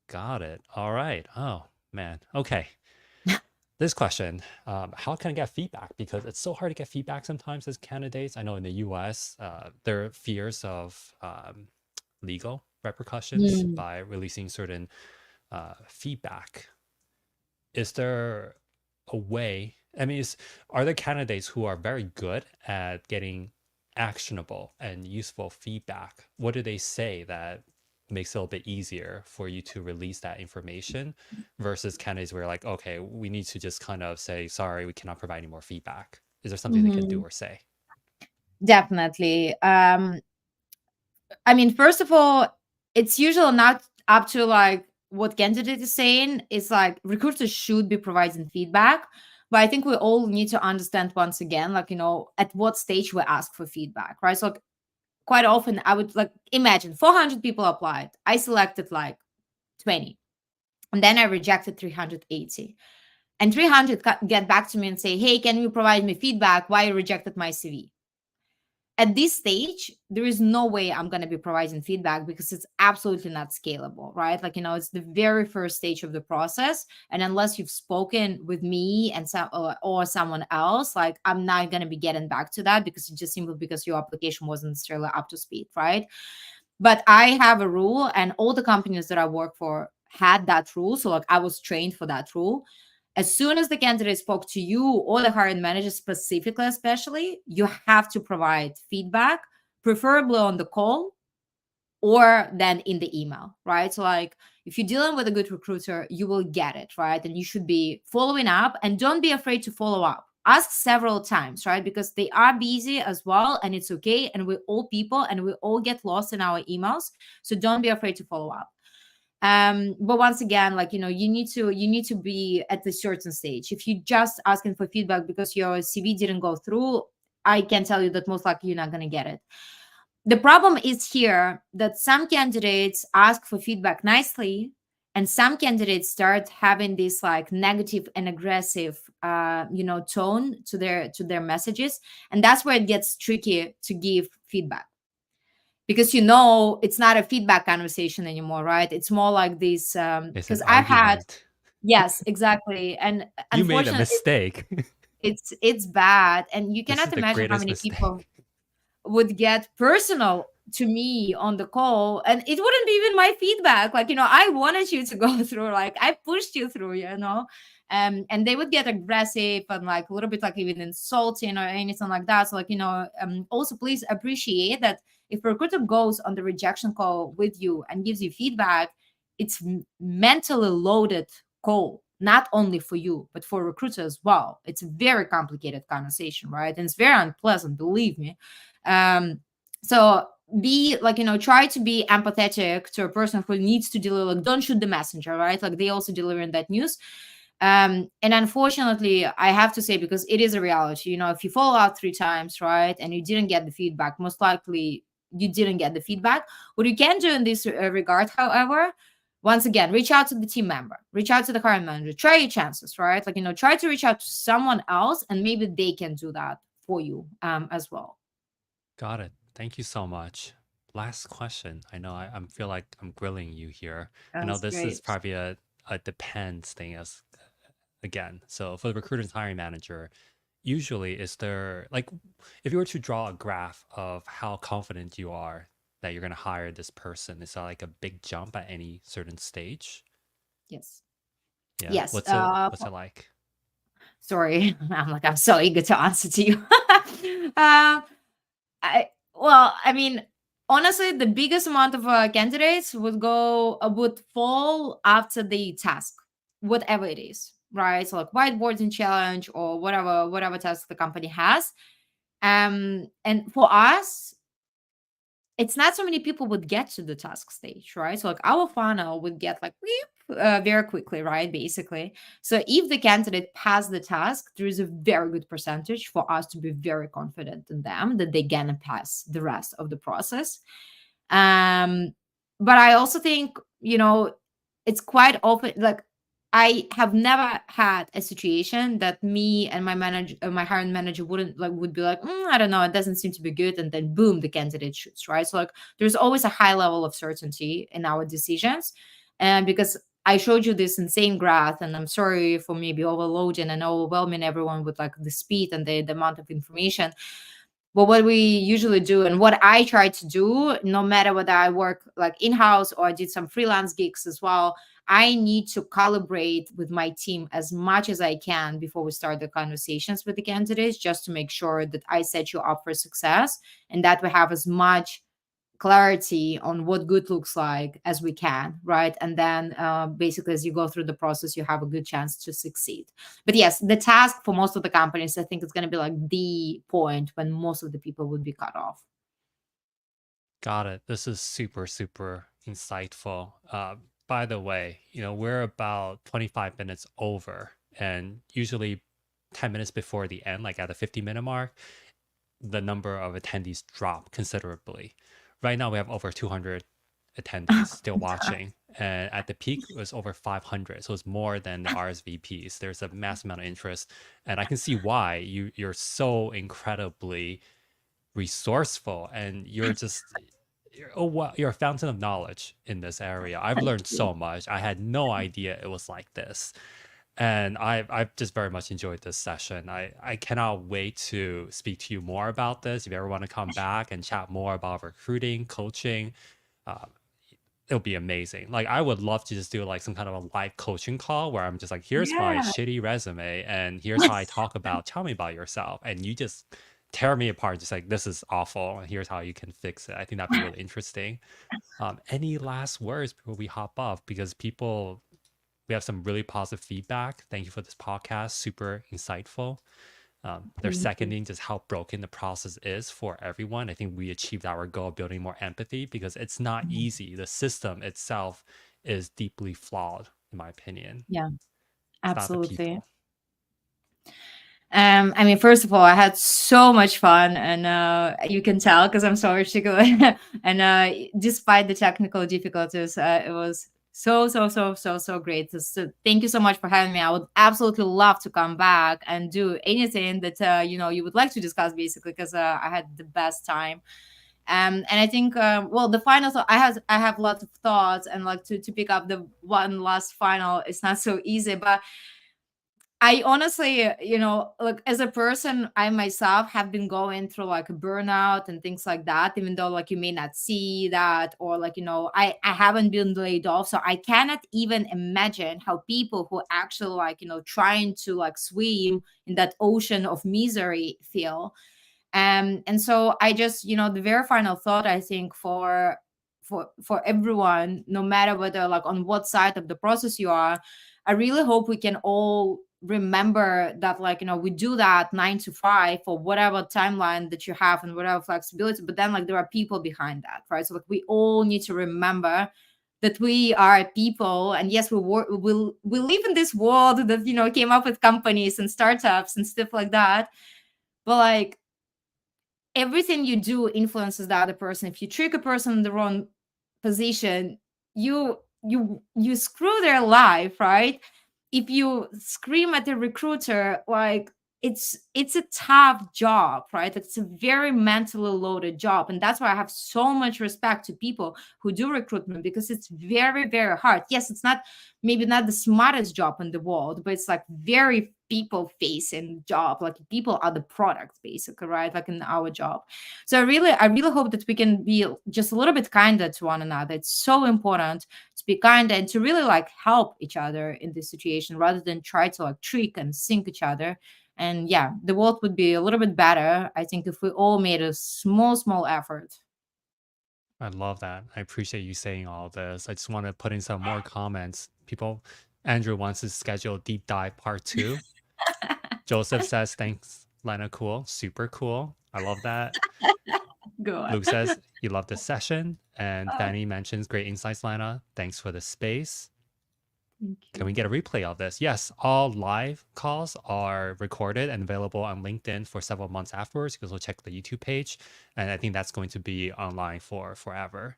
Got it. All right. Oh, man. Okay. This question, how can I get feedback? Because it's so hard to get feedback sometimes as candidates. I know in the US, there are fears of legal repercussions Mm. by releasing certain feedback. Is there a way? I mean, are there candidates who are very good at getting actionable and useful feedback? What do they say that makes it a little bit easier for you to release that information versus candidates where like, okay, we need to just kind of say, sorry, we cannot provide any more feedback? Is there something they can do Mhm. or say? Definitely. I mean, first of all, it's usually not up to like what candidate is saying. It's like recruiters should be providing feedback. But I think we all need to understand once again, like, at what stage we ask for feedback, right? So like, quite often I would like imagine 400 people applied. I selected like 20, and then I rejected 380. And 300 get back to me and say, hey, can you provide me feedback why you rejected my CV? At this stage, there is no way I'm going to be providing feedback because it's absolutely not scalable, right? Like, it's the very first stage of the process. And unless you've spoken with me and or someone else, like, I'm not going to be getting back to that because it's just simply because your application wasn't necessarily up to speed, right? But I have a rule, and all the companies that I work for had that rule. So, like, I was trained for that rule. As soon as the candidate spoke to you or the hiring manager specifically, especially, you have to provide feedback preferably on the call or then in the email, right? So like if you're dealing with a good recruiter, you will get it, right? And you should be following up, and don't be afraid to follow up. Ask several times, right? Because they are busy as well, and it's okay. And we're all people and we all get lost in our emails. So don't be afraid to follow up. But once again, like, you need to be at a certain stage. If you just asking for feedback because your CV didn't go through, I can tell you that most likely you're not going to get it. The problem is here that some candidates ask for feedback nicely, and some candidates start having this like negative and aggressive tone to their messages, and that's where it gets tricky to give feedback, because it's not a feedback conversation anymore, right? It's more like this, It's an because I've had. argument. Yes, exactly. And You made a unfortunately, mistake. it's bad, and you This is cannot the imagine how greatest many people mistake. would get personal to me on the call, and it wouldn't be even my feedback. Like, I wanted you to go through, like I pushed you through, and they would get aggressive and like a little bit like even insulting or anything like that. So like, also please appreciate that if a recruiter goes on the rejection call with you and gives you feedback, it's mentally loaded call, not only for you but for recruiter as well. It's a very complicated conversation, right? And it's very unpleasant, believe me. So be like, try to be empathetic to a person who needs to deliver. Like, don't shoot the messenger, right? Like they also delivering that news. And unfortunately, I have to say, because it is a reality, if you follow out 3 times, right, and you didn't get the feedback, most likely you didn't get the feedback. What you can do in this regard, however, once again, reach out to the team member, reach out to the hiring manager, try your chances, right? Like, try to reach out to someone else, and maybe they can do that for you as well. Got it. Thank you so much. Last question. I know I feel like I'm grilling you here. I know That's this is great. probably a depends thing as again. So for the recruiter and hiring manager, usually is there like if you were to draw a graph of how confident you are that you're gonna hire this person, is that like a big jump at any certain stage? Yes. Yeah. Yes. What's it like? Sorry, I'm so eager to answer to you. um, I mean, honestly, the biggest amount of candidates would fall after the task, whatever it is, right? So like whiteboarding challenge or whatever task the company has. And for us, it's not so many people would get to the task stage, right? So like our funnel would get like beep, very quickly, right? Basically. So if the candidate passed the task, there is a very good percentage for us to be very confident in them that they're gonna pass the rest of the process. Um, but I also think, it's quite often like I have never had a situation that me and my hiring manager would be like, I don't know, it doesn't seem to be good, and then boom, the candidate shoots, right? So like, there's always a high level of certainty in our decisions, and because I showed you this insane graph, and I'm sorry for maybe overloading and overwhelming everyone with like the speed and the amount of information. But what we usually do, and what I try to do, no matter whether I work like in-house or I did some freelance gigs as well, I need to calibrate with my team as much as I can before we start the conversations with the candidates, just to make sure that I set you up for success and that we have as much clarity on what good looks like as we can, right? And then basically, as you go through the process, you have a good chance to succeed. But yes, the task for most of the companies, I think, is going to be like the point when most of the people would be cut off. Got it. This is super, super insightful. By the way, we're about 25 minutes over, and usually 10 minutes before the end, like at the 50-minute mark, the number of attendees drop considerably. Right now, we have over 200 attendees still watching, and at the peak, it was over 500. So it's more than the RSVPs. There's a mass amount of interest, and I can see why you're so incredibly resourceful, and you're a fountain of knowledge in this area. I've Thank learned you. so much. I had no idea it was like this. And I've just very much enjoyed this session. I cannot wait to speak to you more about this. If you ever want to come back and chat more about recruiting, coaching, uh, it'll be amazing. Like I would love to just do like some kind of a live coaching call where I'm just like, here's my Yeah. shitty resume and here's how I talk about, tell me about yourself. And you just tear me apart, just like this is awful, and here's how you can fix it. I think that'd be really interesting. Any last words before we hop off? Because we have some really positive feedback. Thank you for this podcast, super insightful. They're Thank you. seconding just how broken the process is for everyone. I think we achieved our goal of building more empathy because it's not Mhm. easy. The system itself is deeply flawed, in my opinion. Yeah, It's not the absolutely. people. I mean, first of all, I had so much fun, and you can tell because I'm so articulate. And despite the technical difficulties, it was so great. So thank you so much for having me. I would absolutely love to come back and do anything that you would like to discuss, basically, because I had the best time. And I think, well, the final thought I have lots of thoughts, and like to pick up the one last final, it's not so easy, but I honestly, like as a person, I myself have been going through like a burnout and things like that, even though like you may not see that, or like, I haven't been laid off. So I cannot even imagine how people who actually like, trying to like swim in that ocean of misery feel. And so I just, the very final thought, I think, for everyone, no matter whether like on what side of the process you are, I really hope we can all remember that, like, we do that 9 to 5 for whatever timeline that you have and whatever flexibility, but then like there are people behind that, right? So like we all need to remember that we are people, and yes, we live in this world that came up with companies and startups and stuff like that, but like everything you do influences the other person. If you trick a person in the wrong position, you screw their life, right? If you scream at the recruiter, like it's a tough job, right? It's a very mentally loaded job, and that's why I have so much respect to people who do recruitment, because it's very very hard. Yes, it's not, maybe not the smartest job in the world, but it's like very people facing job. Like people are the product, basically, right? Like in our job. So I really hope that we can be just a little bit kinder to one another. It's so important to be kind and to really like help each other in this situation, rather than try to like trick and sink each other. And yeah, the world would be a little bit better, I think, if we all made a small effort. I love that. I appreciate you saying all this. I just want to put in some more comments. Andrew wants to schedule deep dive part two. Joseph says, thanks, Lena Cool. Super cool. I love that. Go on. Luke says, he loved this session. And Oh, Fanny mentions, great insights, Lena. Thanks for the space. thank Can you. we get a replay of this? Yes, all live calls are recorded and available on LinkedIn for several months afterwards. You can also check the YouTube page. And I think that's going to be online for forever.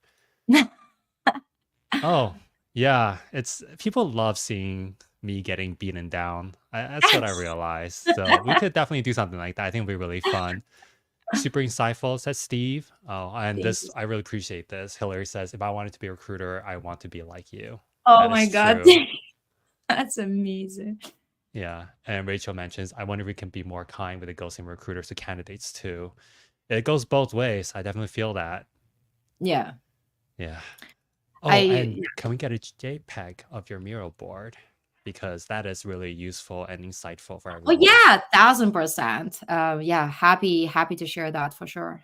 Oh, yeah. It's people love seeing me getting beaten down. That's what I realized. So we could definitely do something like that. I think it'd be really fun. Super insightful, says Steve. Oh, and Thank this, you. I really appreciate this. Hillary says, if I wanted to be a recruiter, I want to be like you. Oh That is my god. true. That's amazing. Yeah. And Rachel mentions, I wonder if we can be more kind with the ghosting recruiters to candidates too. It goes both ways. I definitely feel that. Yeah. Yeah. Oh, I and can we get a JPEG of your mural board? Because that is really useful and insightful for Oh everyone. yeah, 1000%. Yeah, happy to share that for sure.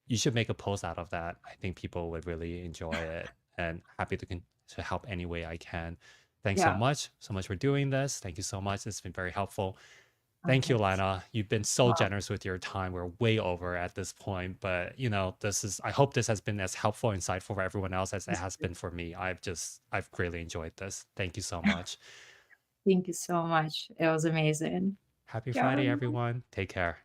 You should make a post out of that. I think people would really enjoy it, and happy to help any way I can. Thanks Yeah. so much for doing this. Thank you so much. It's been very helpful. Thank you, Okay. Lana. You've been so Well, generous with your time. We're way over at this point, but this is, I hope this has been as helpful, insightful for everyone else as it has been for me. I've greatly enjoyed this. Thank you so much. thank you so much. It was amazing. Happy Yeah. Friday, everyone. Take care.